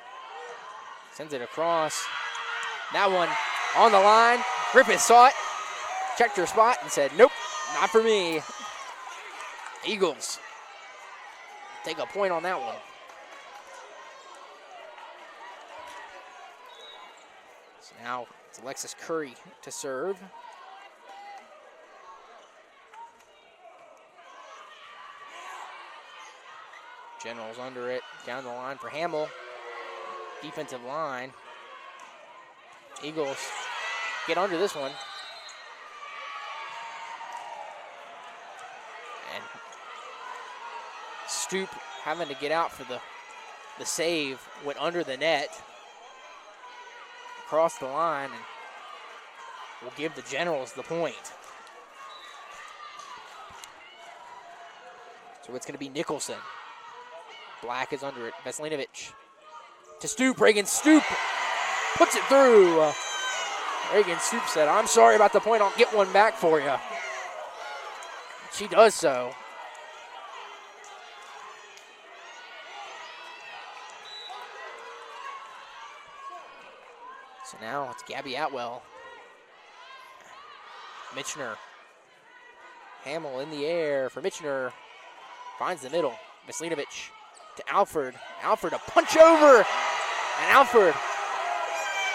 sends it across. That one on the line. Griffith saw it, checked her spot, and said, nope, not for me. Eagles take a point on that one. So now it's Alexis Curry to serve. Generals under it, down the line for Hamill. Defensive line. Eagles get under this one. And Stoop having to get out for the save, went under the net. Across the line, and will give the Generals the point. So it's going to be Nicholson. Black is under it. Veslinovich to Stoop. Reagan Stoop puts it through. Reagan Stoop said, I'm sorry about the point, I'll get one back for you. She does so. So now it's Gabby Atwell. Mitchner. Hamill in the air for Mitchner. Finds the middle. Veslinovic to Alford. Alford a punch over. And Alford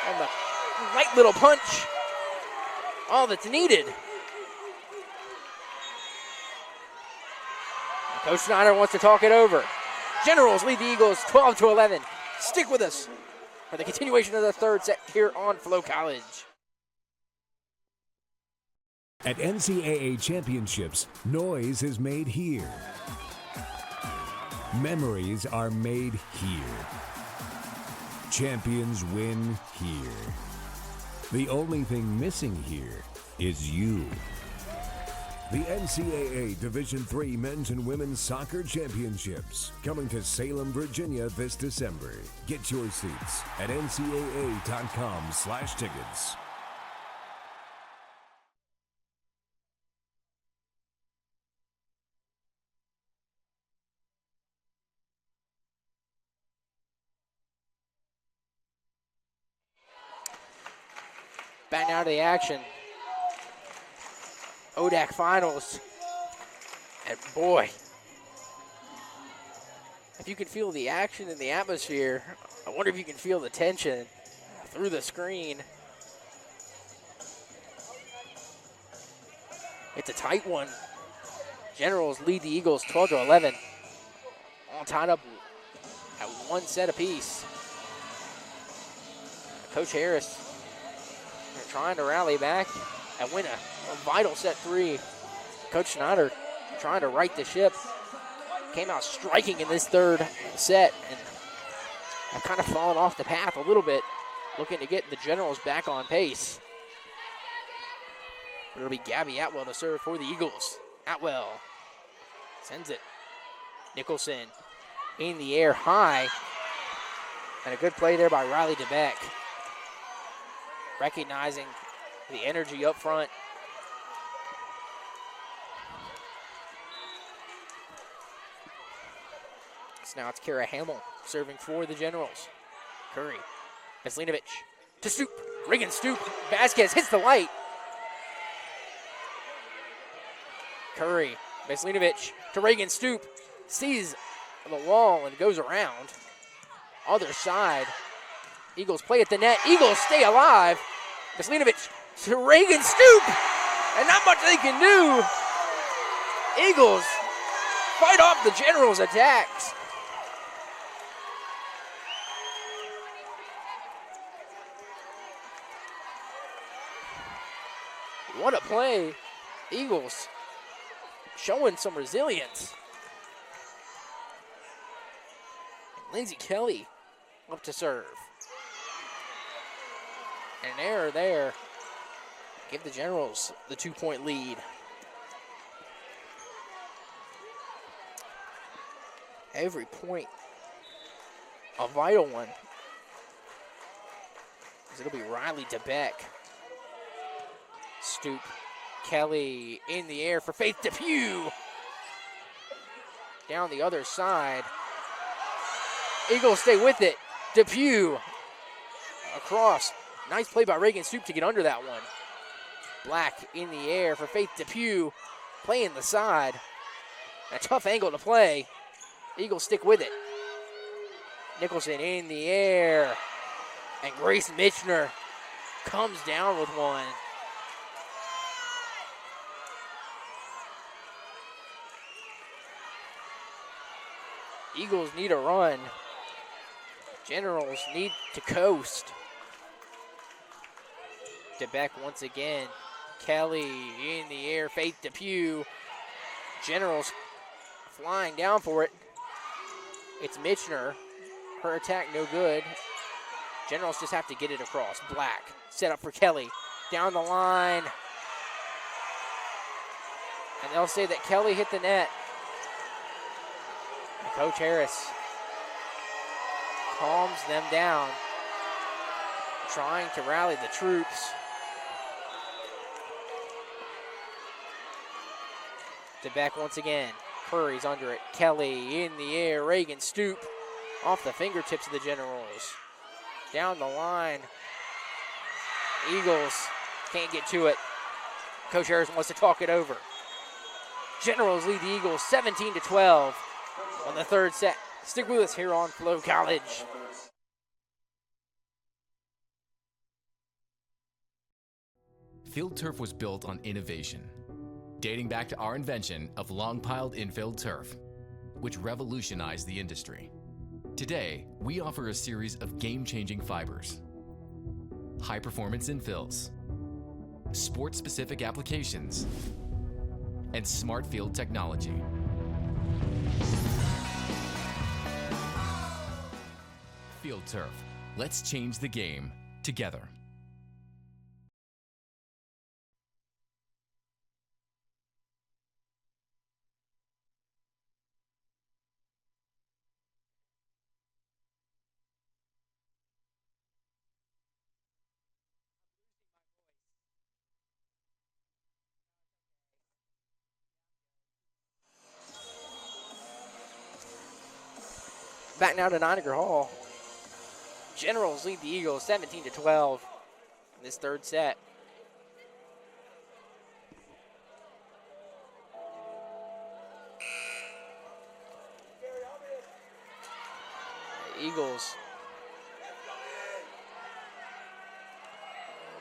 on the light little punch. All that's needed. And Coach Snyder wants to talk it over. Generals lead the Eagles 12-11. Stick with us for the continuation of the third set here on Flo College. At NCAA championships, noise is made here. Memories are made here. Champions win here. The only thing missing here is you. The NCAA Division III Men's and Women's Soccer Championships, coming to Salem, Virginia this December. Get your seats at ncaa.com/tickets. Back now to the action. ODAC finals. And boy, if you can feel the action in the atmosphere, I wonder if you can feel the tension through the screen. It's a tight one. Generals lead the Eagles 12-11. All tied up at one set apiece. Coach Harris, they're trying to rally back and win a vital set three. Coach Schneider trying to right the ship. Came out striking in this third set and have kind of fallen off the path a little bit, looking to get the Generals back on pace. But it'll be Gabby Atwell to serve for the Eagles. Atwell sends it. Nicholson in the air high. And a good play there by Riley DeBeck. Recognizing the energy up front. So now it's Kara Hamill serving for the Generals. Curry, Veslinovic to Stoop. Reagan Stoop. Vasquez hits the light. Curry, Veslinovic to Reagan Stoop. Sees the wall and goes around. Other side. Eagles play at the net. Eagles stay alive. Veslinovic to Reagan Stoop. And not much they can do. Eagles fight off the Generals' attacks. What a play. Eagles showing some resilience. Lindsey Kelly up to serve. And an error there. Give the Generals the 2-point lead. Every point a vital one. It'll be Riley DeBeck. Stoop. Kelly in the air for Faith Depew. Down the other side. Eagles stay with it. Depew across. Nice play by Reagan Stoop to get under that one. Black in the air for Faith Depew. Playing the side. A tough angle to play. Eagles stick with it. Nicholson in the air. And Grace Mitchner comes down with one. Eagles need a run. Generals need to coast. DeBeck once again. Kelly in the air. Faith Depew. Generals flying down for it. It's Mitchner. Her attack no good. Generals just have to get it across. Black set up for Kelly. Down the line. And they'll say that Kelly hit the net. And Coach Harris calms them down. trying to rally the troops. DeBeck once again. Curry's under it. Kelly in the air. Reagan Stoop off the fingertips of the Generals. Down the line. Eagles can't get to it. Coach Harrison wants to talk it over. Generals lead the Eagles 17-12 on the third set. Stick with us here on Flo College. Field turf was built on innovation, dating back to our invention of long-piled infield turf, which revolutionized the industry. Today, we offer a series of game-changing fibers, high-performance infills, sport-specific applications, and smart field technology. Field turf. Let's change the game together. Back now to Niagara Hall. Generals lead the Eagles 17-12 in this third set. The Eagles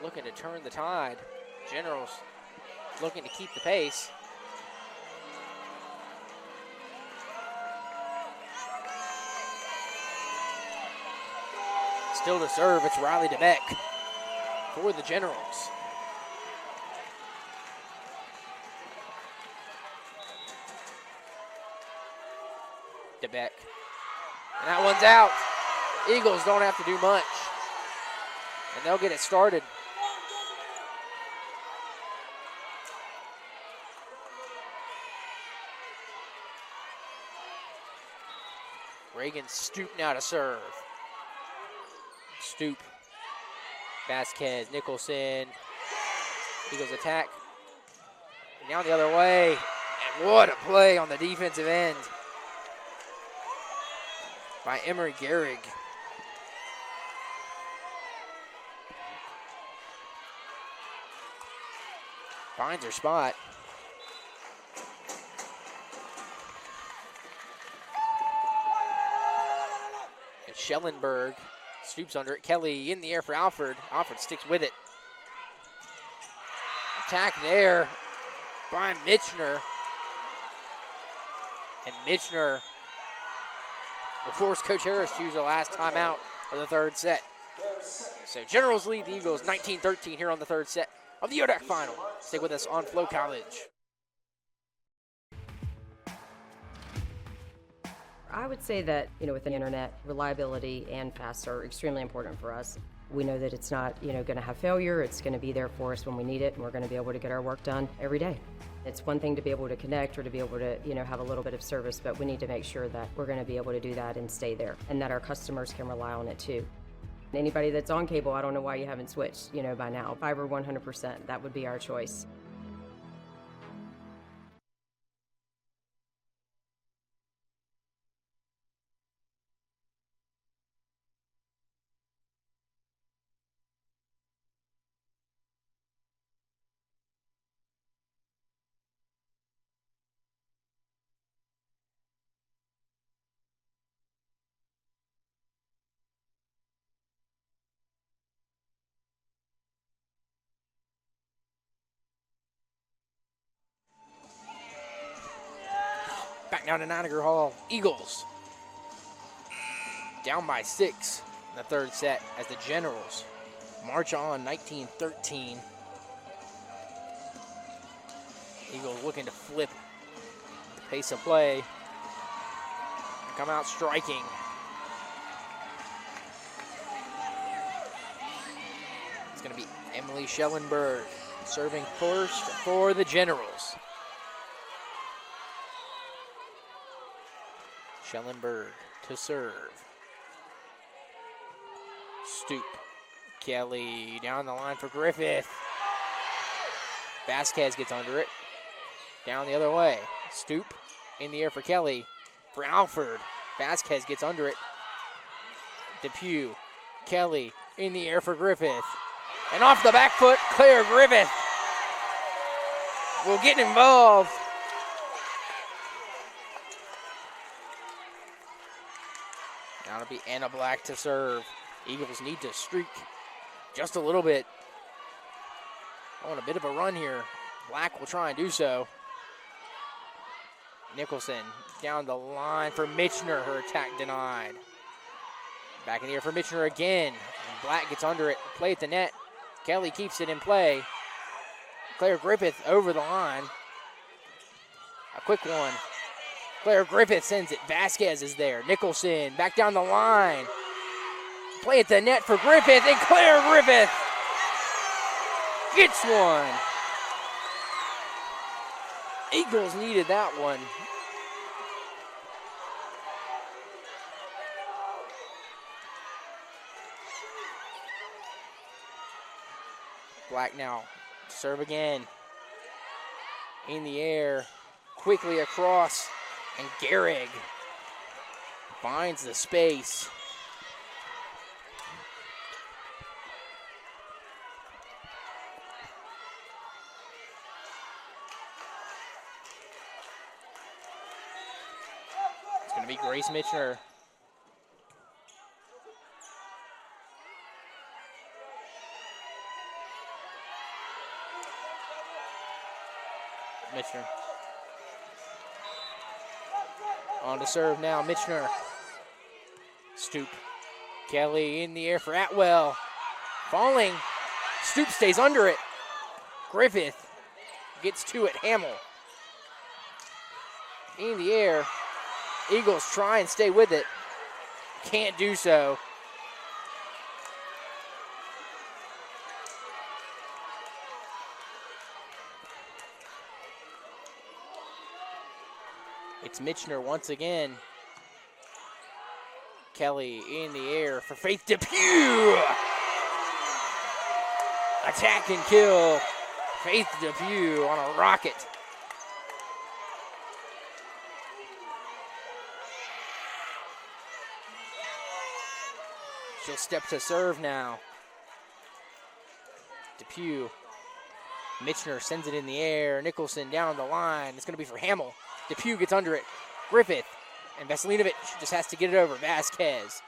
looking to turn the tide. Generals looking to keep the pace. Still to serve, it's Riley DeBeck for the Generals. DeBeck. And that one's out. Eagles don't have to do much. And they'll get it started. Reagan Stoop now to serve. Stoop, Vasquez, Nicholson, Eagles attack. And now the other way, and what a play on the defensive end by Emery Gehrig. Finds her spot. And Schellenberg Stoops under it. Kelly in the air for Alford. Alford sticks with it. Attack there by Mitchner. And Mitchner will force Coach Harris to use the last timeout of the third set. So Generals lead the Eagles 19-13 here on the third set of the ODAC final. Stay with us on Flo College. I would say that, with the internet, reliability and fast are extremely important for us. We know that it's not, going to have failure. It's going to be there for us when we need it, and we're going to be able to get our work done every day. It's one thing to be able to connect or to be able to, have a little bit of service, but we need to make sure that we're going to be able to do that and stay there, and that our customers can rely on it too. Anybody that's on cable, I don't know why you haven't switched, by now. Fiber 100%, that would be our choice. Back now to Niagara Hall. Eagles down by 6 in the third set as the Generals march on 19-13. Eagles looking to flip the pace of play and come out striking. It's going to be Emily Schellenberg serving first for the Generals. Schellenberg to serve. Stoop Kelly down the line for Griffith. Vasquez gets under it. Down the other way. Stoop in the air for Kelly. For Alford. Vasquez gets under it. Depew. Kelly in the air for Griffith. And off the back foot, Claire Griffith will get involved. Now it'll be Anna Black to serve. Eagles need to streak just a little bit. On a bit of a run here. Black will try and do so. Nicholson down the line for Mitchner. Her attack denied. Back in the air for Mitchner again. And Black gets under it. Play at the net. Kelly keeps it in play. Claire Griffith over the line. A quick one. Claire Griffith sends it. Vasquez is there. Nicholson back down the line. Play at the net for Griffith, and Claire Griffith gets one. Eagles needed that one. Black now to serve again. In the air, quickly across, and Gehrig finds the space. It's going to be Grace Mitchner. Mitchner. On to serve now, Mitchner. Stoop. Kelly in the air for Atwell. Falling. Stoop stays under it. Griffith gets to it. Hamill. In the air. Eagles try and stay with it. Can't do so. It's Mitchner once again. Kelly in the air for Faith Depew. Attack and kill. Faith Depew on a rocket. She'll step to serve now. Depew. Mitchner sends it in the air. Nicholson down the line. It's going to be for Hamill. Depew gets under it. Griffith. And Veselinovic just has to get it over. Vasquez.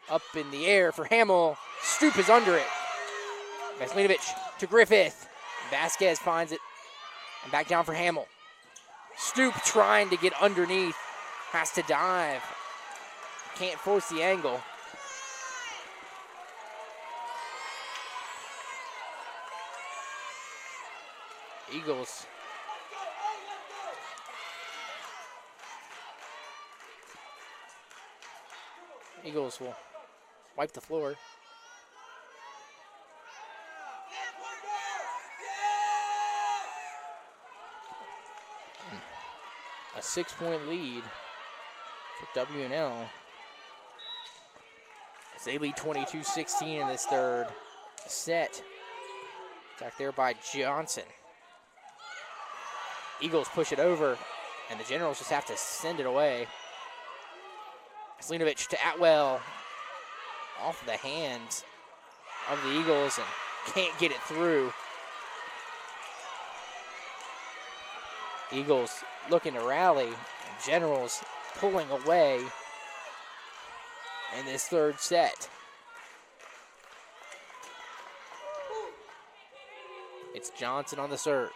Up in the air for Hamill. Stoop is under it. Veselinovic to Griffith. Vasquez finds it. And back down for Hamill. Stoop trying to get underneath. Has to dive. Can't force the angle. Eagles. Eagles will wipe the floor. A 6-point lead for W&L. As they lead 22-16 in this third set. Attack there by Johnson. Eagles push it over, and the Generals just have to send it away. Veselinovic to Atwell. Off the hands of the Eagles and can't get it through. Eagles looking to rally. Generals pulling away in this third set. It's Johnson on the serve.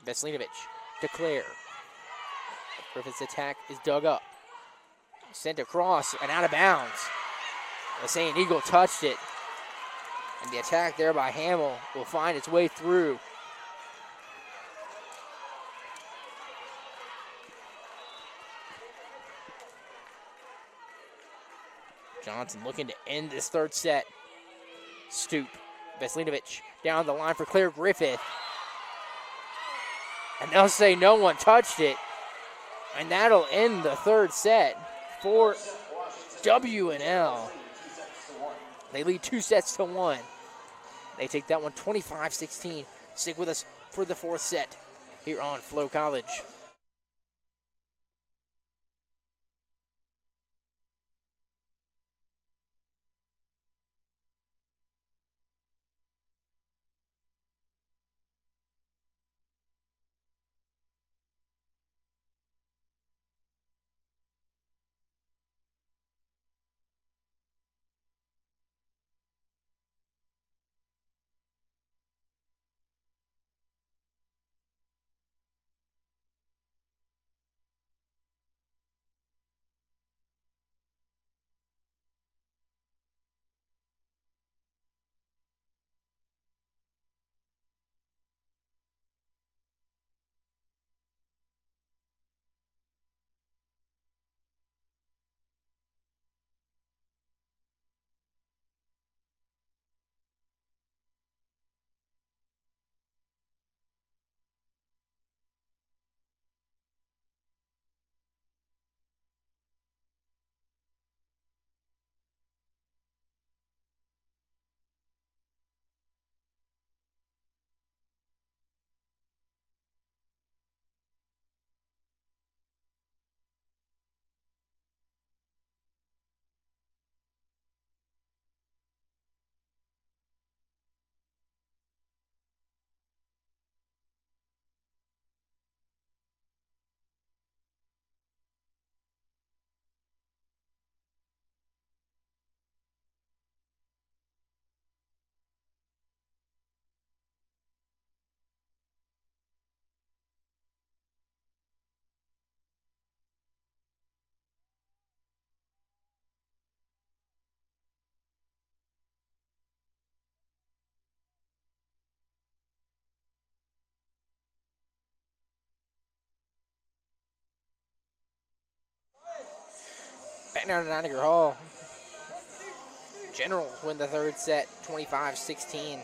Veselinovic to Claire. Griffith's attack is dug up. Sent across and out of bounds. The St. Eagle touched it. And the attack there by Hamill will find its way through. Johnson looking to end this third set. Stoop. Veselinovic down the line for Claire Griffith. And they'll say no one touched it. And that'll end the third set for W&L. They lead 2-1. They take that one 25-16. Stick with us for the fourth set here on Flo College. Back down to Niagara Hall. Generals win the third set, 25-16.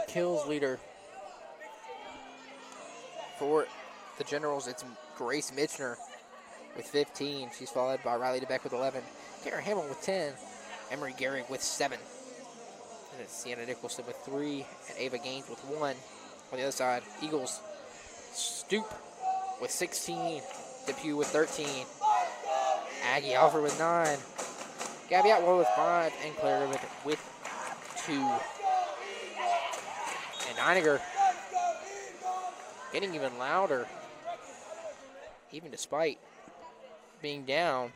Kills leader for the Generals, it's Grace Mitchner with 15. She's followed by Riley DeBeck with 11. Kara Hamill with 10. Emery Gehrig with 7. And it's Sienna Nicholson with 3. And Ava Gaines with 1. On the other side, Eagles Stoop with 16. Depew with 13. Aggie Alford with 9. Gabby Atwell with 5. And Claire with 2. And Einiger getting even louder, even despite being down.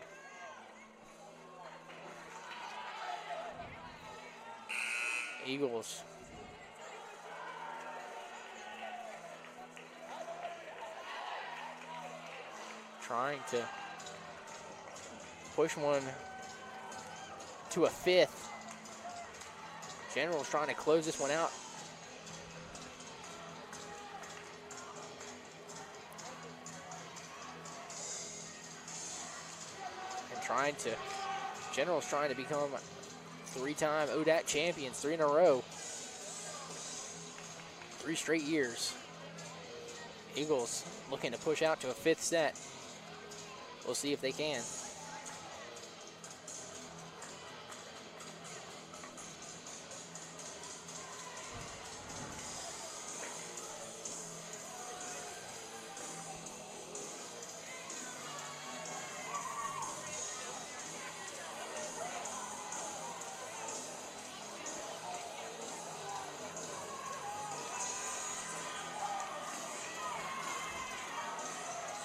Eagles trying to push one to a 5th. General's trying to close this one out. General's trying to become 3-time ODAC champions, 3 in a row. 3 straight years. Eagles looking to push out to a 5th set. We'll see if they can.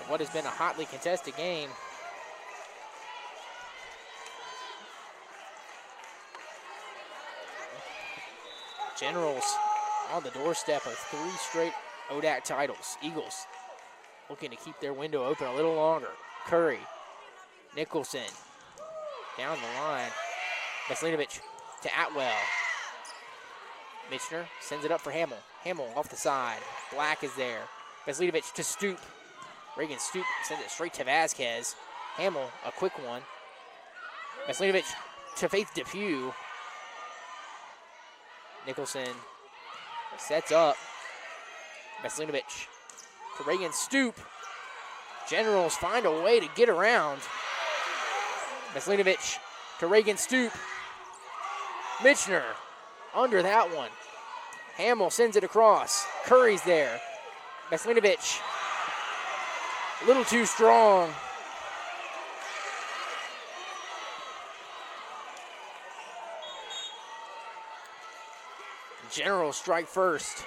What has been a hotly contested game. Generals on the doorstep of 3 straight ODAC titles. Eagles looking to keep their window open a little longer. Curry, Nicholson, down the line. Veslinovic to Atwell. Mitchner sends it up for Hamill. Hamill off the side. Black is there. Veslinovic to Stoop. Reagan Stoop sends it straight to Vasquez. Hamill, a quick one. Veslinovic to Faith Depew. Nicholson sets up. Veslinovic to Reagan Stoop. Generals find a way to get around. Veslinovic to Reagan Stoop. Mitchner under that one. Hamill sends it across. Curry's there. Veselinovic, a little too strong. General strike first.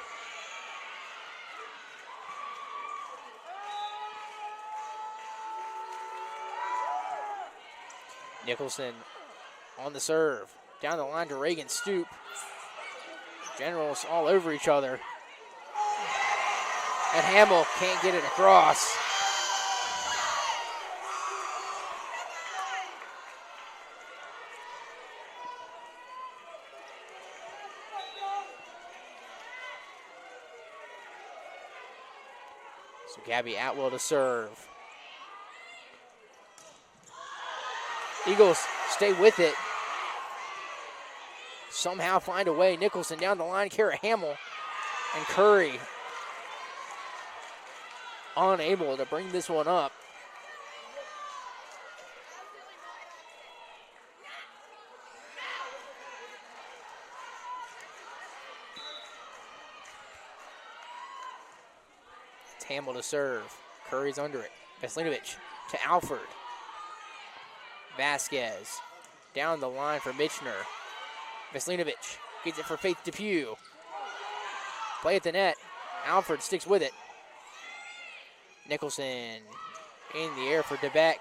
Nicholson on the serve. Down the line to Reagan Stoop. Generals all over each other. And Hamill can't get it across. So Gabby Atwell to serve. Eagles stay with it. Somehow find a way. Nicholson down the line. Kara Hamill and Curry unable to bring this one up. It's Hamill to serve. Curry's under it. Veselinovic to Alford. Vasquez down the line for Mitchner. Veselinovic gets it for Faith Depew. Play at the net. Alford sticks with it. Nicholson in the air for DeBeck.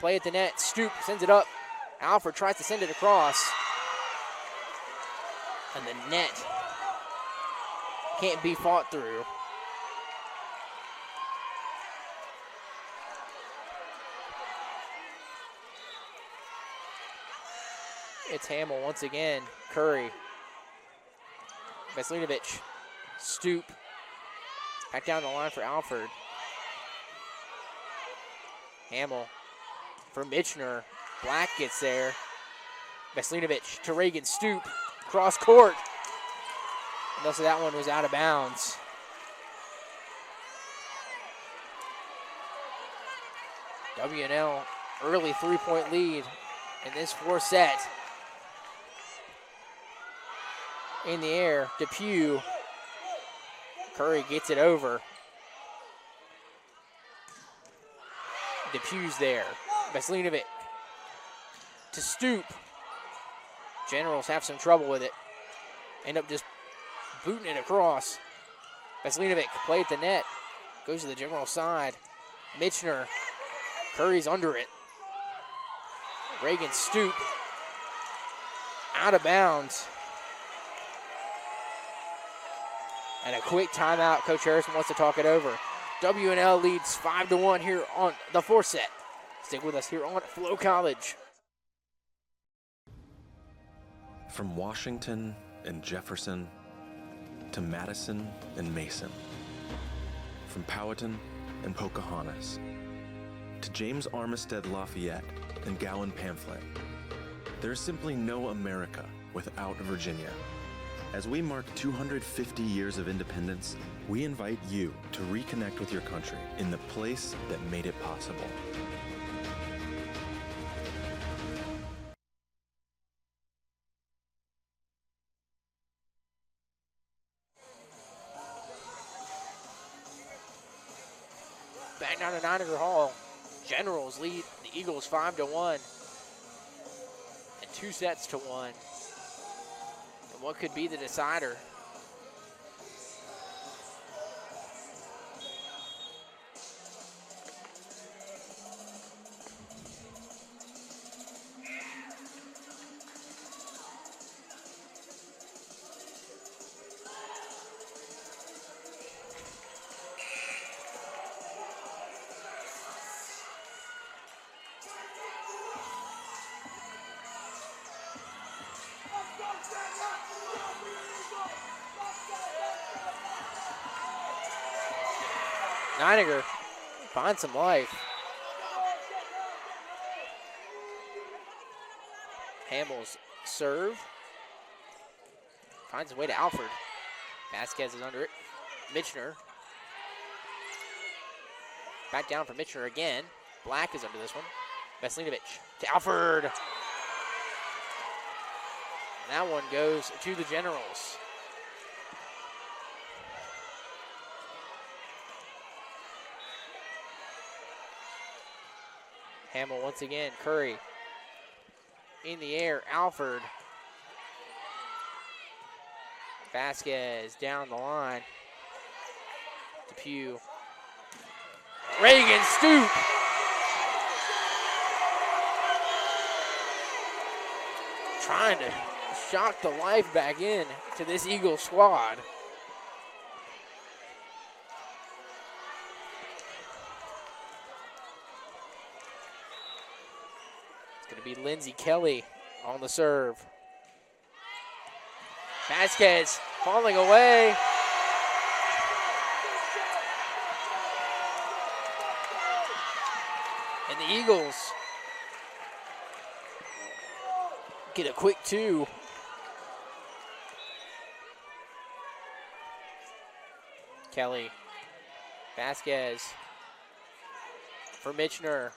Play at the net. Stoop sends it up. Alford tries to send it across. And the net can't be fought through. It's Hamill once again. Curry. Veselinovic. Stoop. Back down the line for Alford. Hamill for Mitchner. Black gets there. Veselinovic to Reagan Stoop. Cross court. And also that one was out of bounds. W&L early 3-point lead in this fourth set. In the air, Depew. Curry gets it over. Depew's there. Veselinovic to Stoop. Generals have some trouble with it. End up just booting it across. Veselinovic, play at the net. Goes to the General side. Mitchner. Curry's under it. Reagan Stoop. Out of bounds. And a quick timeout. Coach Harrison wants to talk it over. W&L leads 5-1 here on the fourth set. Stick with us here on Flo College. From Washington and Jefferson to Madison and Mason. From Powhatan and Pocahontas to James Armistead Lafayette and Gowan Pamphlet. There is simply no America without Virginia. As we mark 250 years of independence, we invite you to reconnect with your country in the place that made it possible. Back down to Niagara Hall. Generals lead the Eagles 5-1. And 2 sets to 1. And what could be the decider? Nininger finds some life. Hamill's serve. Finds his way to Alford. Vasquez is under it. Mitchner. Back down for Mitchner again. Black is under this one. Veselinovic to Alford. And That one goes to the Generals. Hamill once again, Curry in the air, Alford. Vasquez down the line. Depew. Reagan Stoop. Trying to shock the life back in to this Eagle squad. It's going to be Lindsey Kelly on the serve. Vasquez falling away. And the Eagles get a quick 2. Kelly, Vasquez for Mitchner.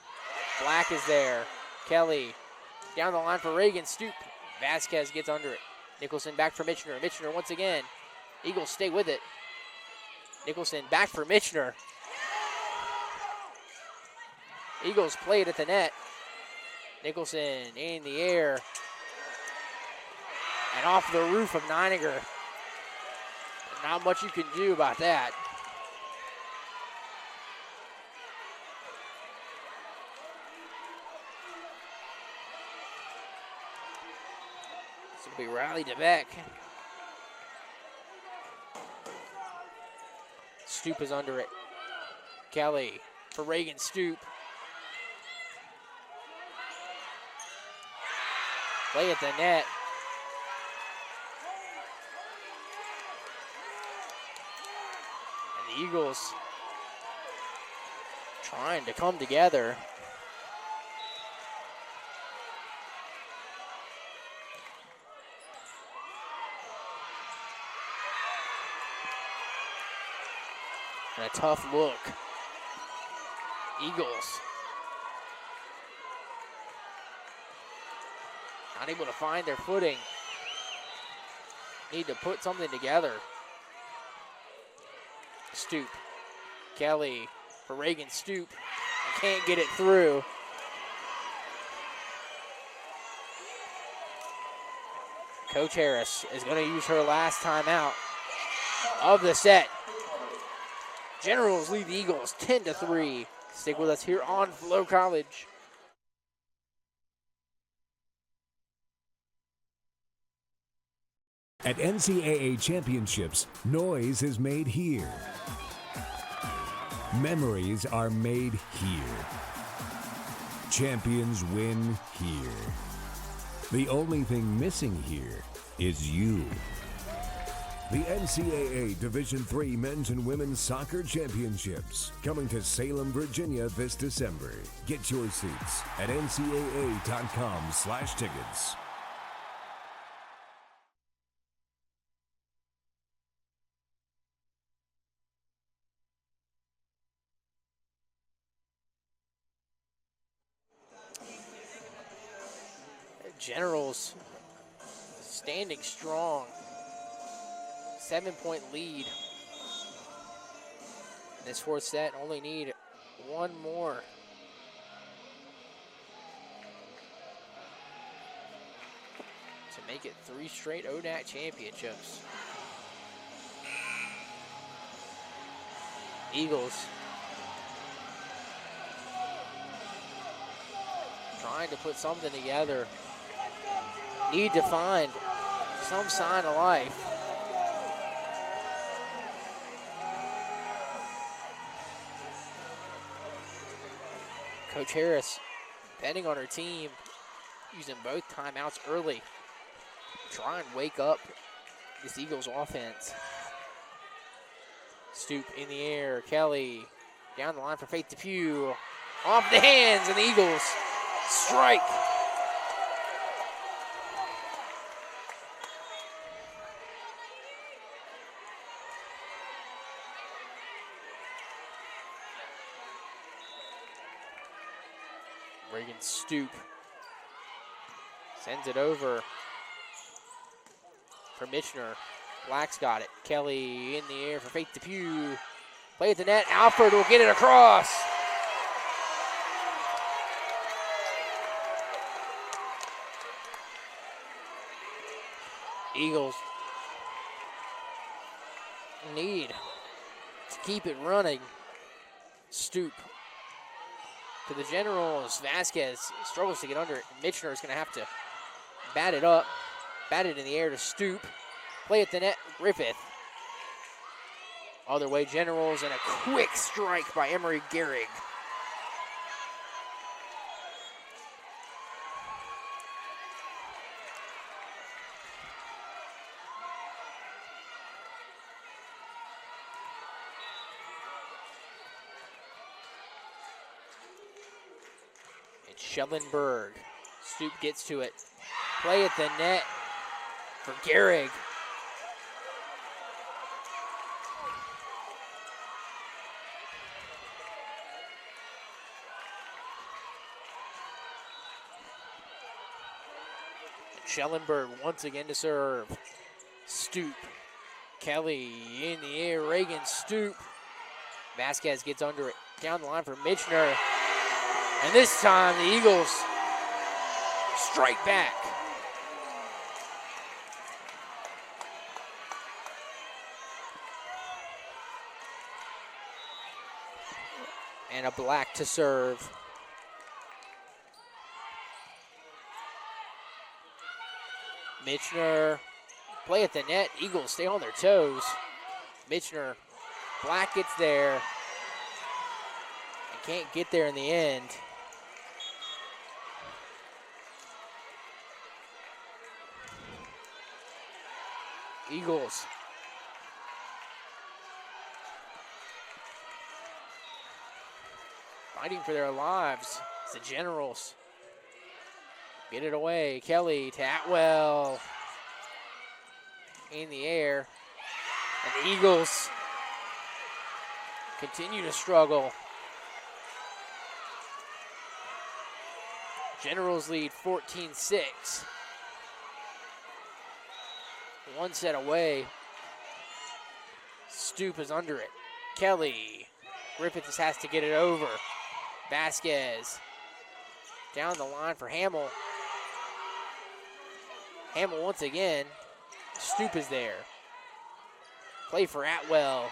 Black is there. Kelly down the line for Reagan. Stoop. Vasquez gets under it. Nicholson back for Mitchner. Mitchner once again. Eagles stay with it. Nicholson back for Mitchner. Eagles play it at the net. Nicholson in the air. And off the roof of Neininger. Not much you can do about that. This will be Riley DeBeck. Stoop is under it. Kelly for Reagan Stoop. Play at the net. And the Eagles trying to come together. And a tough look. Eagles not able to find their footing. Need to put something together. Stoop. Kelly for Reagan Stoop. Can't get it through. Coach Harris is going to use her last timeout of the set. Generals lead the Eagles 10-3. Stick with us here on Flo College. At NCAA championships, noise is made here. Memories are made here. Champions win here. The only thing missing here is you. The NCAA Division III Men's and Women's Soccer Championships, coming to Salem, Virginia this December. Get your seats at ncaa.com/tickets. Generals standing strong. 7-point lead. In this fourth set, only need one more. To make it 3 straight ODAC championships. Eagles trying to put something together. Need to find some sign of life. Coach Harris betting on her team, using both timeouts early. Try and wake up this Eagles offense. Stoop in the air. Kelly down the line for Faith Depew. Off the hands, and the Eagles strike. Reagan Stoop sends it over. for Michener. Black's got it. Kelly in the air for Faith Depew. Play at the net. Alford will get it across. Eagles need to keep it running. Stoop to the Generals. Vasquez struggles to get under it. Michener is going to have to bat it up. Bat it in the air to Stoop. Play at the net. Griffith. Other way Generals, and a quick strike by Emery Gehrig. It's Schellenberg. Stoop gets to it. Play at the net for Gehrig. Schellenberg once again to serve. Stoop. Kelly in the air. Reagan Stoop. Vasquez gets under it. Down the line for Michener. And this time the Eagles strike back. And a Black to serve. Michener, play at the net. Eagles stay on their toes. Michener, Black gets there. And can't get there in the end. Eagles fighting for their lives. It's the Generals. Get it away. Kelly to Atwell. In the air. And the Eagles continue to struggle. Generals lead 14-6. One set away. Stoop is under it. Kelly. Griffith just has to get it over. Vasquez. Down the line for Hamill. Hamill once again. Stoop is there. Play for Atwell.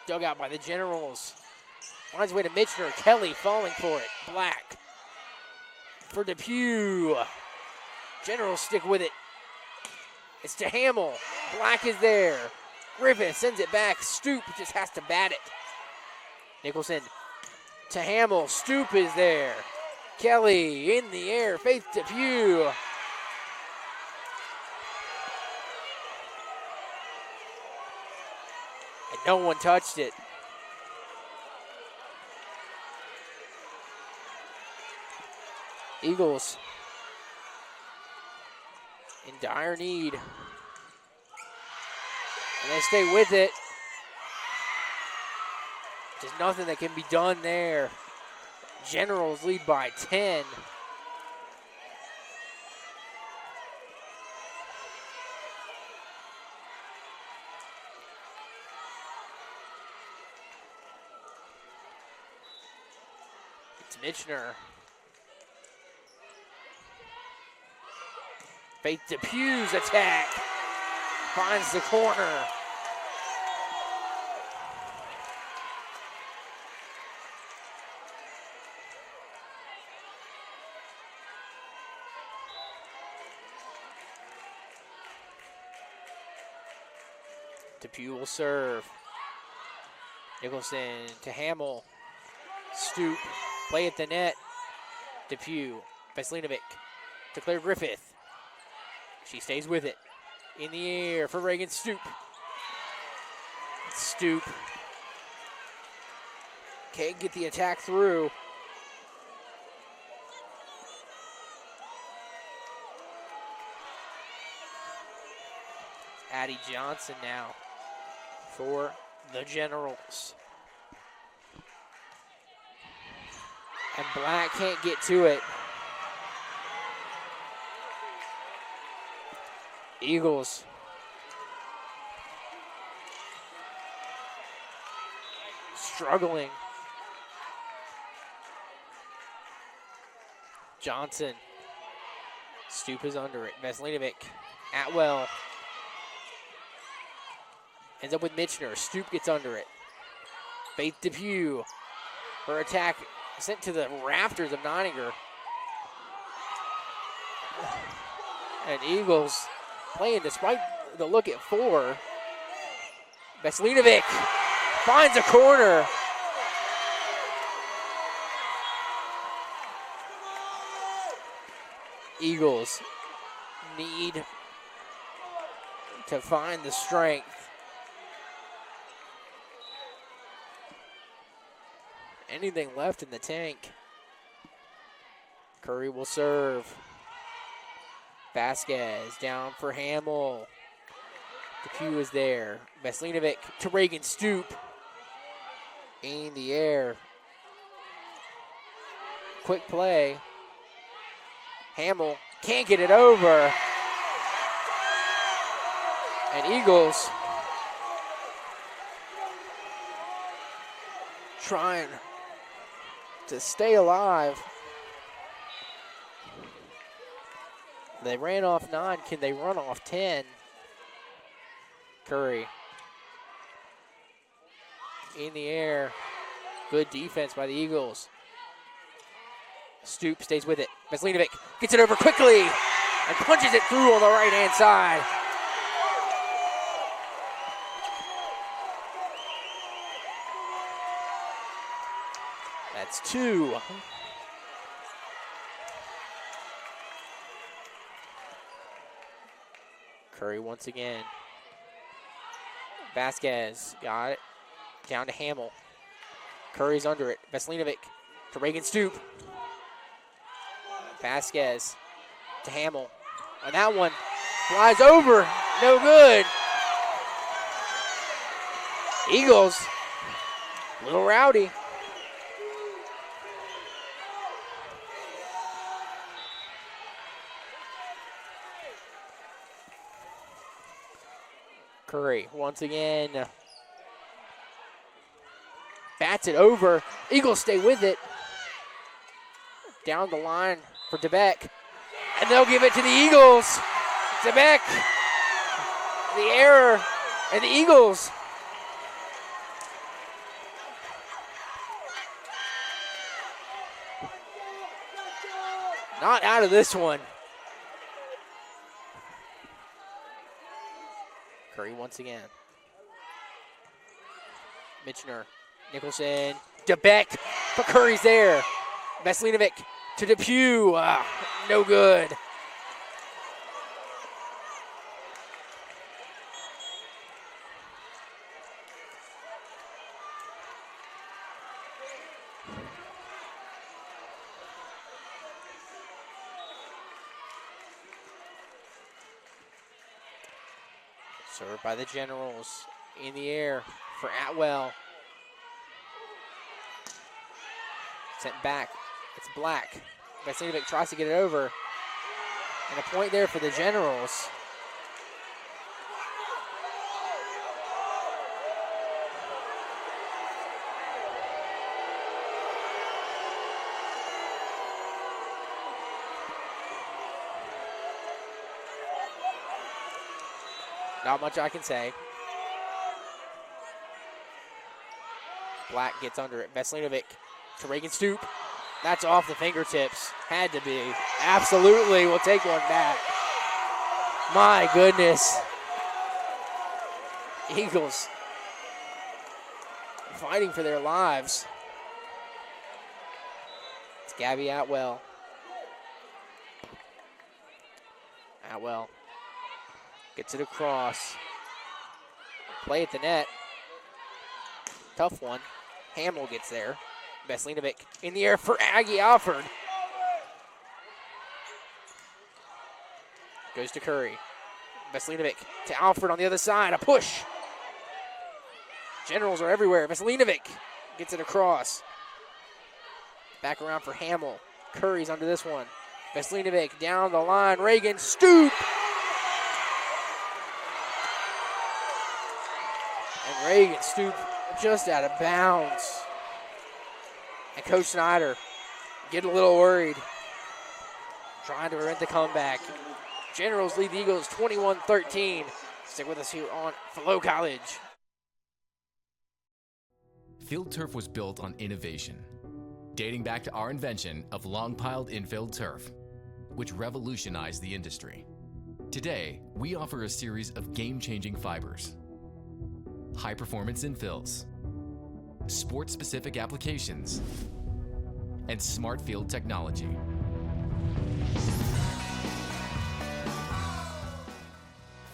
Dug out by the Generals. Finds way to Michener. Kelly falling for it. Black. For Depew. Generals stick with it. It's to Hamill. Black is there. Griffith sends it back. Stoop just has to bat it. Nicholson to Hamill. Stoop is there. Kelly in the air. Faith Depew. And no one touched it. Eagles in dire need. And they stay with it. There's nothing that can be done there. Generals lead by 10. It's Michener. Faith Depew's attack finds the corner. Depew will serve. Nicholson to Hamill. Stoop. Play at the net. Depew. Veslinovic to Claire Griffith. She stays with it. In the air for Reagan Stoop. Stoop. Can't get the attack through. Addie Johnson now for the Generals. And Black can't get to it. Eagles struggling. Johnson. Stoop is under it. Veselinovic. Atwell. Ends up with Mitchner. Stoop gets under it. Faith Depew. Her attack sent to the rafters of Neininger. And Eagles playing despite the look at 4. Veselinovic finds a corner. Eagles need to find the strength. Anything left in the tank. Curry will serve. Vasquez down for Hamill. Depew is there. Veselinovic to Reagan Stoop. In the air. Quick play. Hamill can't get it over. And Eagles trying to stay alive. They ran off 9. Can they run off 10? Curry in the air. Good defense by the Eagles. Stoop stays with it. Veselinovic gets it over quickly and punches it through on the right-hand side. That's 2. Curry once again. Vasquez got it. Down to Hamill. Curry's under it. Veselinovic to Reagan Stoop. Vasquez to Hamill. And that one flies over. No good. Eagles, a little rowdy. Curry once again bats it over. Eagles stay with it. Down the line for DeBeck. And they'll give it to the Eagles. DeBeck, the error, and the Eagles not out of this one. Curry once again. Mitchner, Nicholson, DeBeck, but Curry's there. Veselinovic to Depew, no good. Served by the Generals in the air for Atwell. Sent back. It's Black. Veselinovic tries to get it over. And a point there for the Generals. Not much I can say. Black gets under it. Veselinovic to Reagan Stoop. That's off the fingertips. Had to be. Absolutely. We'll take one back. My goodness. Eagles fighting for their lives. It's Gabby Atwell. Atwell gets it across. Play at the net. Tough one. Hamill gets there. Veselinovic in the air for Aggie Alford. Goes to Curry. Veselinovic to Alford on the other side. A push. Generals are everywhere. Veselinovic gets it across. Back around for Hamill. Curry's under this one. Veselinovic down the line. Reagan Stoop. And Reagan Stoop just out of bounds. And Coach Snyder getting a little worried, trying to prevent the comeback. Generals lead the Eagles 21-13. Stick with us here on Flo College. Field turf was built on innovation, dating back to our invention of long-piled infield turf, which revolutionized the industry. Today, we offer a series of game-changing fibers, high-performance infills, sport-specific applications, and smart field technology.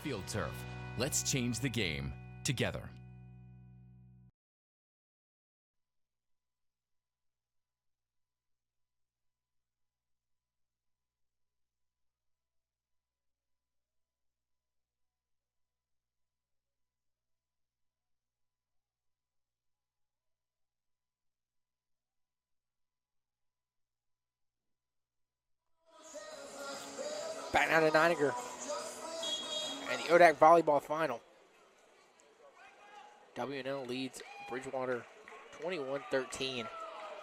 Field turf. Let's change the game together. Back down to Nininger. And the ODAC Volleyball Final. WNL leads Bridgewater 21-13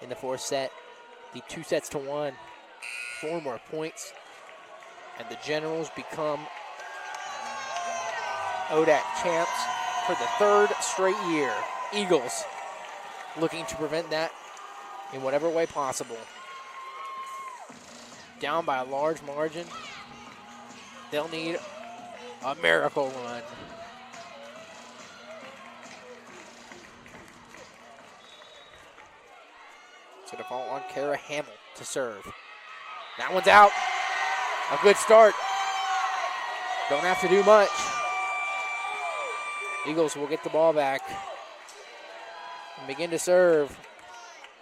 in the fourth set. The 2-1. 4 more points. And the Generals become ODAC champs for the 3rd straight year. Eagles looking to prevent that in whatever way possible. Down by a large margin. They'll need a miracle run. It's going to fall on Kara Hamill to serve. That one's out. A good start. Don't have to do much. Eagles will get the ball back and begin to serve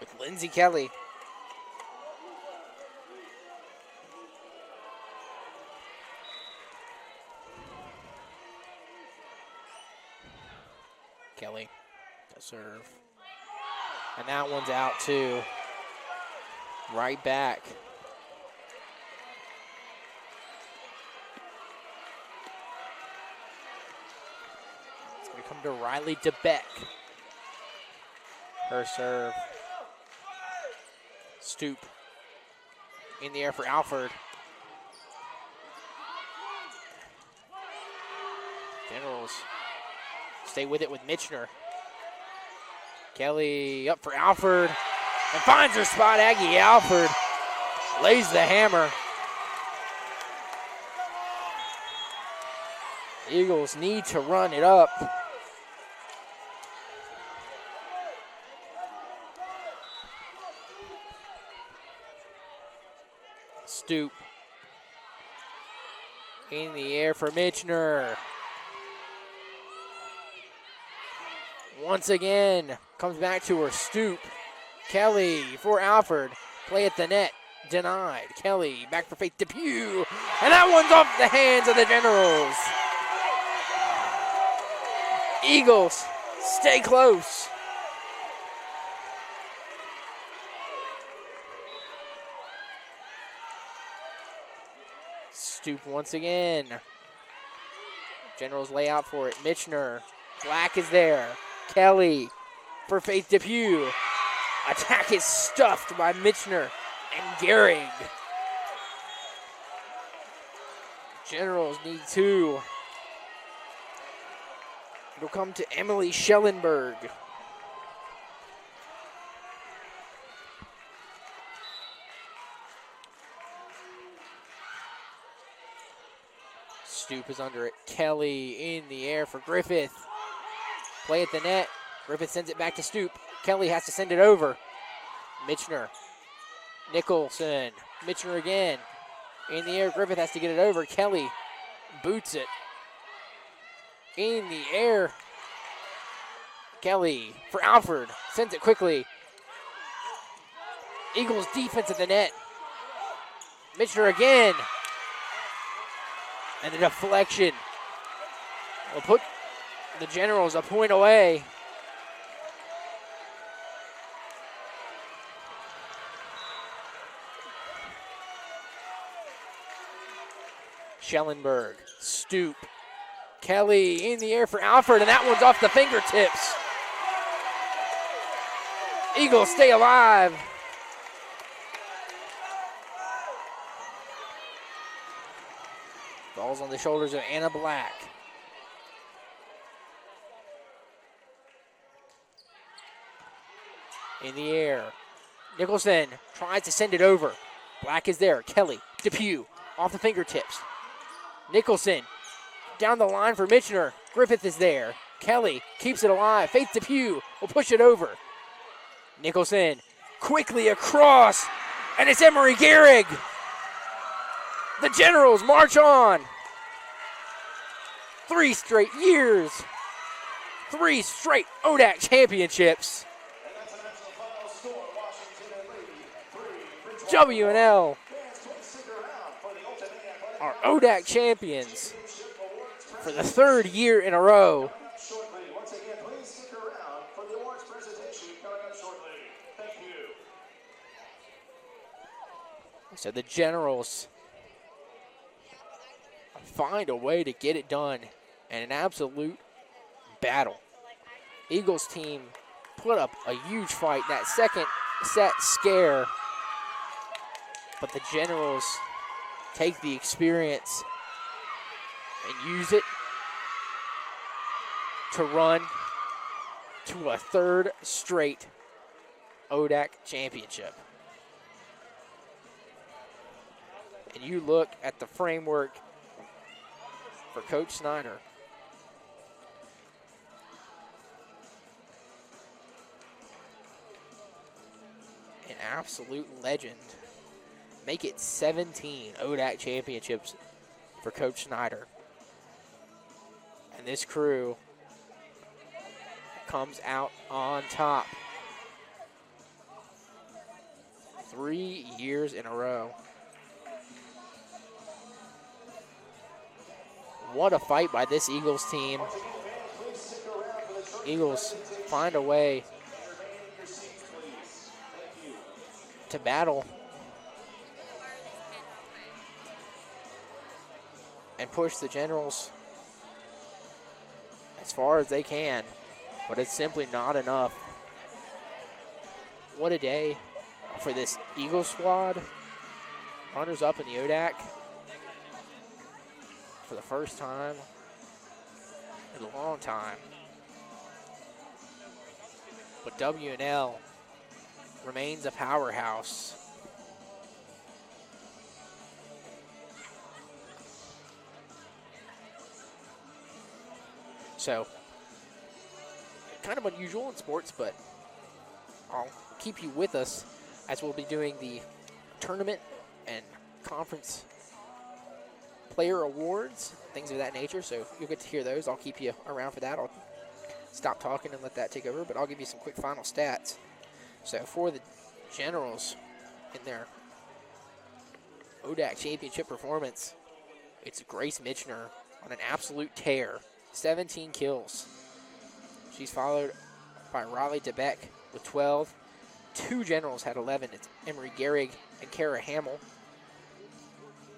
with Lindsay Kelly. Kelly to serve. And that one's out too. Right back. It's going to come to Riley DeBeck. Her serve. Stoop. In the air for Alford. Generals stay with it with Mitchner. Kelly up for Alford and finds her spot. Aggie Alford lays the hammer. Eagles need to run it up. Stoop in the air for Mitchner. Once again, comes back to her. Stoop. Kelly for Alford. Play at the net. Denied. Kelly back for Faith Depew. And that one's off the hands of the Generals. Eagles stay close. Stoop once again. Generals lay out for it. Mitchner. Black is there. Kelly for Faith Depew. Attack is stuffed by Mitchner and Gehrig. Generals need 2. It'll come to Emily Schellenberg. Stoop is under it. Kelly in the air for Griffith. Play at the net. Griffith sends it back to Stoop. Kelly has to send it over. Mitchner. Nicholson. Mitchner again. In the air. Griffith has to get it over. Kelly boots it. In the air. Kelly for Alford. Sends it quickly. Eagles defense at the net. Mitchner again. And the deflection will put the Generals a point away. Schellenberg, Stoop, Kelly in the air for Alford, and that one's off the fingertips Eagles stay alive. Ball's on the shoulders of Anna Black. In the air. Nicholson tries to send it over. Black is there. Kelly, Depew, off the fingertips. Nicholson down the line for Mitchner. Griffith is there. Kelly keeps it alive. Faith Depew will push it over. Nicholson quickly across, and it's Emery Gehrig. The Generals march on. 3 straight years. 3 straight ODAC championships. W&L are ODAC champions for the 3rd year in a row. So the Generals find a way to get it done in an absolute battle. Eagles team put up a huge fight. That second set scare. But the Generals take the experience and use it to run to a 3rd straight ODAC championship. And you look at the framework for Coach Snyder. An absolute legend. Make it 17 ODAC championships for Coach Snyder. And this crew comes out on top. 3 years in a row. What a fight by this Eagles team. Eagles find a way to battle and push the Generals as far as they can, but it's simply not enough. What a day for this Eagles squad. Runners up in the ODAC for the first time in a long time. But W&L remains a powerhouse. So, kind of unusual in sports, but I'll keep you with us as we'll be doing the tournament and conference player awards, things of that nature. So you'll get to hear those. I'll keep you around for that. I'll stop talking and let that take over, but I'll give you some quick final stats. So for the Generals in their ODAC championship performance, it's Grace Mitchner on an absolute tear. 17 kills. She's followed by Riley DeBeck with 12. 2 Generals had 11. It's Emery Gehrig and Kara Hamill.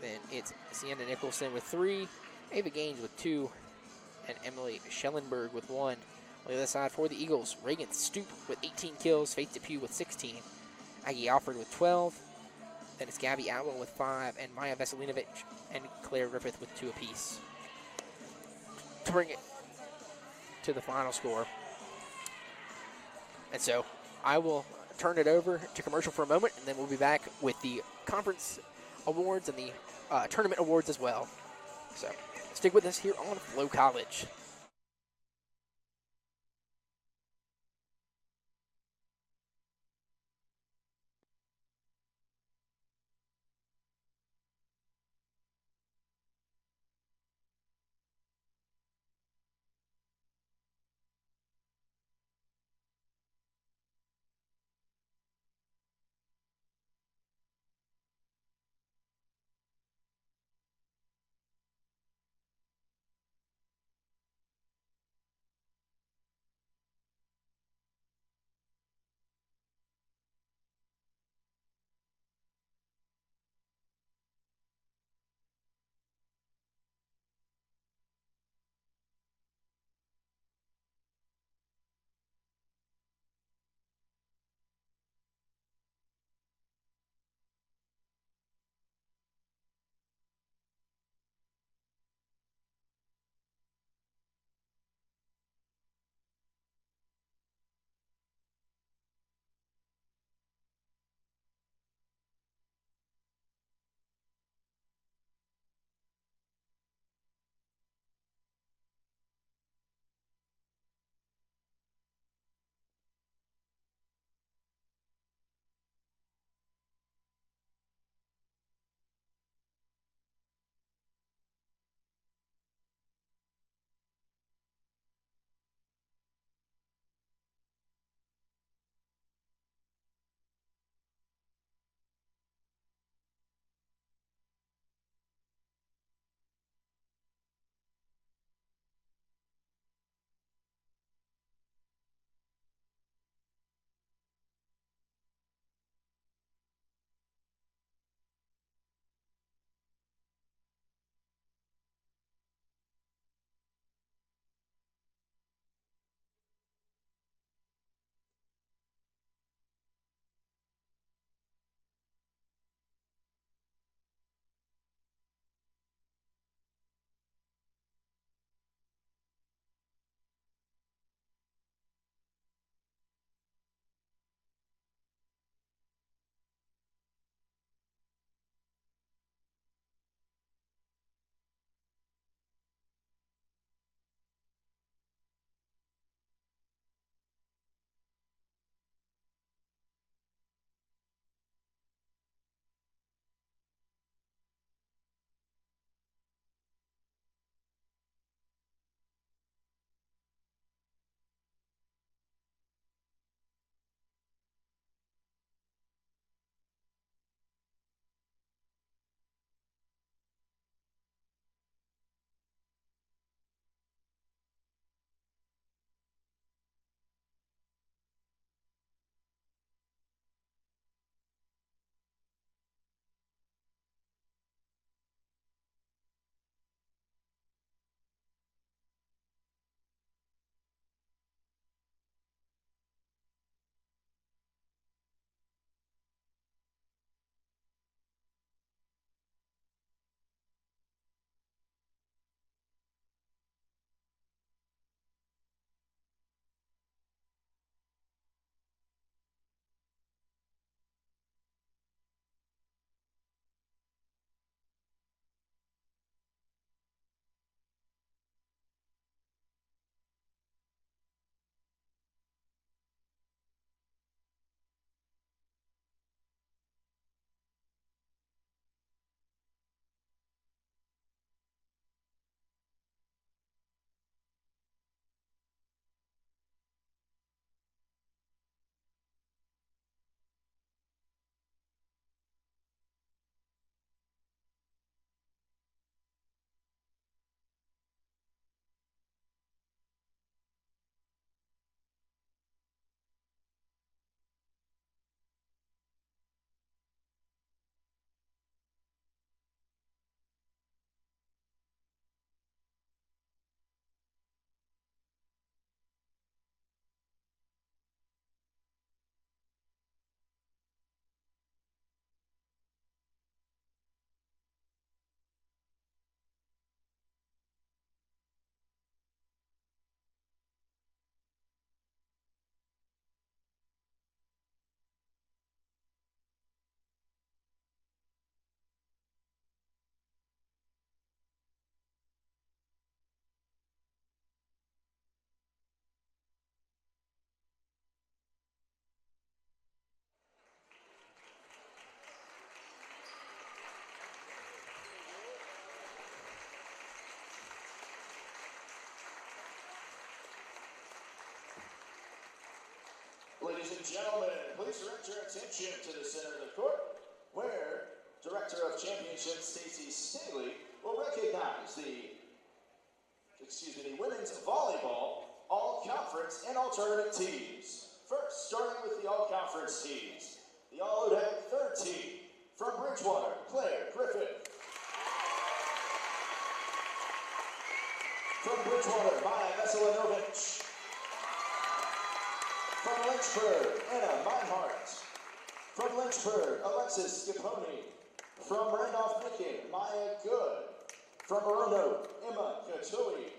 Then it's Sienna Nicholson with 3, Ava Gaines with 2, and Emily Schellenberg with 1. On the other side for the Eagles, Reagan Stoop with 18 kills, Faith Depew with 16, Aggie Alford with 12. Then it's Gabby Atwell with 5, and Maya Veselinovic and Claire Griffith with 2 apiece. To bring it to the final score. And so I will turn it over to commercial for a moment, and then we'll be back with the conference awards and the tournament awards as well. So stick with us here on Flo College. ladies and gentlemen, please direct your attention to the center of the court, where Director of Championships Stacey Staley will recognize the women's volleyball all-conference and alternate teams. First, starting with the all-conference teams, the All-ODAC third team from Bridgewater, Claire Griffith. From Bridgewater, Maya Veselinovic. From Lynchburg, Anna Meinhardt. From Lynchburg, Alexis Scipone. From Randolph-Macon, Maya Good. From Roanoke, Emma Catui.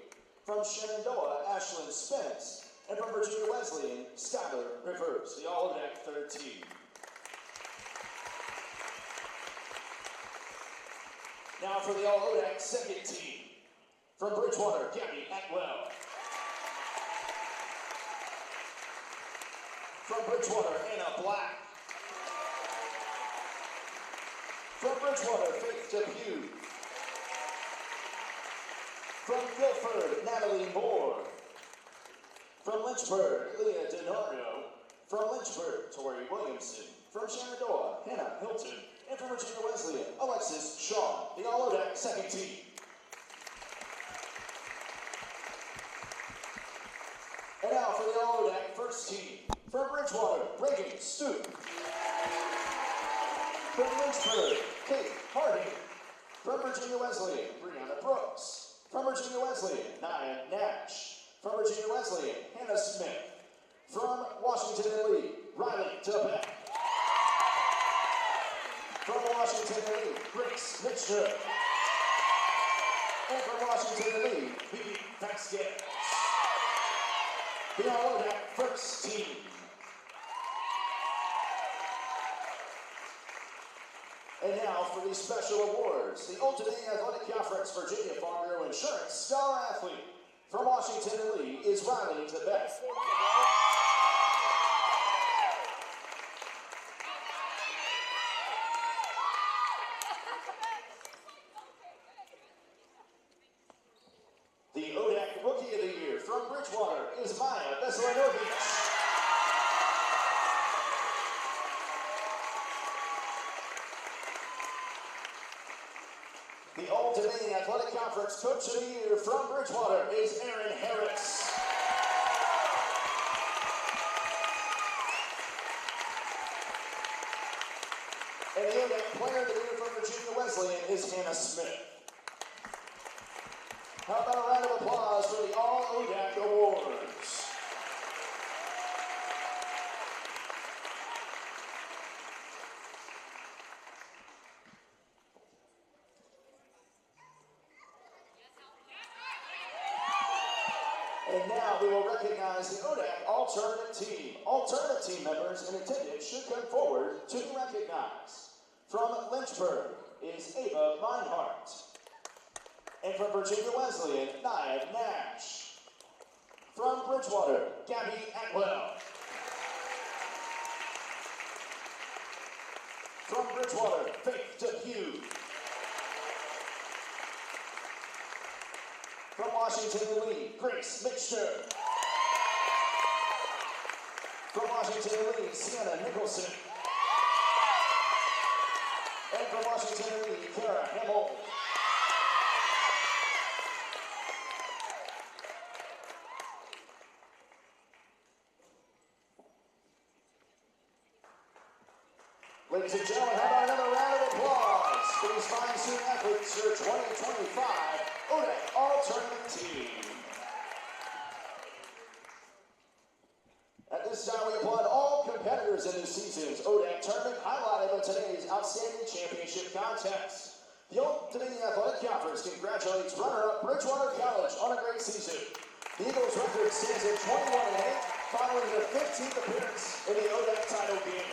From Shenandoah, Ashlyn Spence. And from Virginia Wesleyan, Skylar Rivers, the All-ODAC third team. Now for the All-ODAC second team. From Bridgewater, Gabby Atwell. From Bridgewater, Anna Black. From Bridgewater, Faith Depew. From Guilford, Natalie Moore. From Lynchburg, Leah Denorio. From Lynchburg, Tori Williamson. From Shenandoah, Hannah Hilton. And from Virginia Wesleyan, Alexis Shaw, the All-ODAC second team. And now for the All-ODAC first team. From Bridgewater, Reagan Stoop. From Lynchburg, Kate Harding. From Virginia Wesleyan, Brianna Brooks. From Virginia Wesleyan, Nia Nash. From Virginia Wesleyan, Hannah Smith. From Washington and Lee, Riley DeBeck. From Washington and Lee, Grace Mixture. And from Washington and Lee, Vivi Vasquez. The All-ODAC first team. And now for these special awards, the Old Dominion Athletic Conference Virginia Farm Bureau Insurance Star Athlete from Washington and Lee is Riley DeBeck. The ODAC Rookie of the Year from Bridgewater is Maya Veselinovic. The Old Dominion Athletic Conference Coach of the Year from Bridgewater is Aaron Harris. And the ODAC Player of the Year from Virginia Wesleyan is Hannah Smith. How about a round of applause for the All-ODAC Awards? And now we will recognize the ODAC Alternate Team. Alternate Team members in attendance should come forward to be recognized. From Lynchburg is Ava Meinhardt. And from Virginia Wesleyan, Nia Nash. From Bridgewater, Gabby Atwell. From Bridgewater, Faith Depew. From Washington and Lee, Grace Mixture. From Washington and Lee, Sienna Nicholson. And from Washington and Lee, Kara Hamill. Ladies and gentlemen, how about another round of applause for these fine student athletes for 2025 ODAC All-Tournament Team. At this time, we applaud all competitors in this season's ODAC tournament, highlighted by today's outstanding championship contest. The Old Dominion Athletic Conference congratulates runner-up Bridgewater College on a great season. The Eagles' record stands at 21-8, following their 15th appearance in the ODAC title game.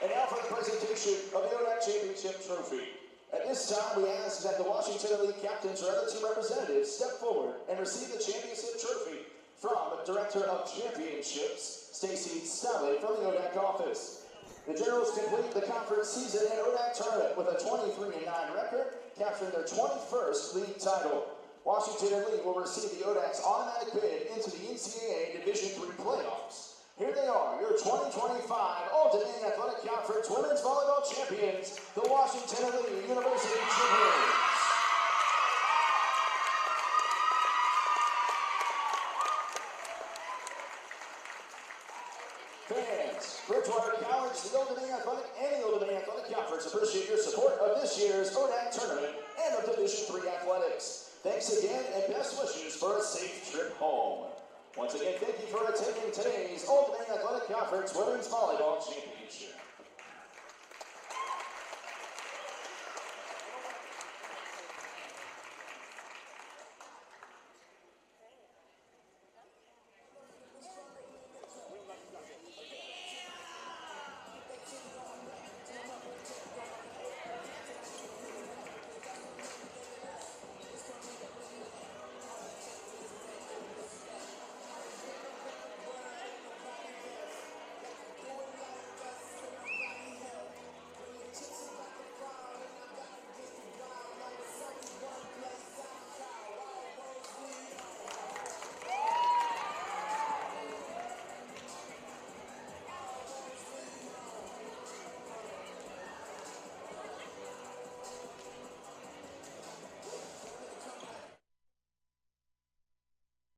And now for the presentation of the ODAC Championship Trophy. At this time, we ask that the Washington Elite captains or other team representatives step forward and receive the championship trophy from Director of Championships, Stacey Staley, from the ODAC office. The Generals complete the conference season and ODAC tournament with a 23-9 record, capturing their 21st league title. Washington and Lee will receive the ODAC's automatic bid into the NCAA Division III playoffs. Here they are, your 2025 All-Dominion Athletic Conference Women's Volleyball Champions, the Washington and Lee University Champions. Fans, Bridgewater College, the Old Dominion Athletic, and the Old Dominion Athletic Conference appreciate your support of this year's ODAC tournament and of Division III athletics. Thanks again and best wishes for a safe trip home. Once again, thank you for attending today's Old Dominion Athletic Conference Women's Volleyball Championship.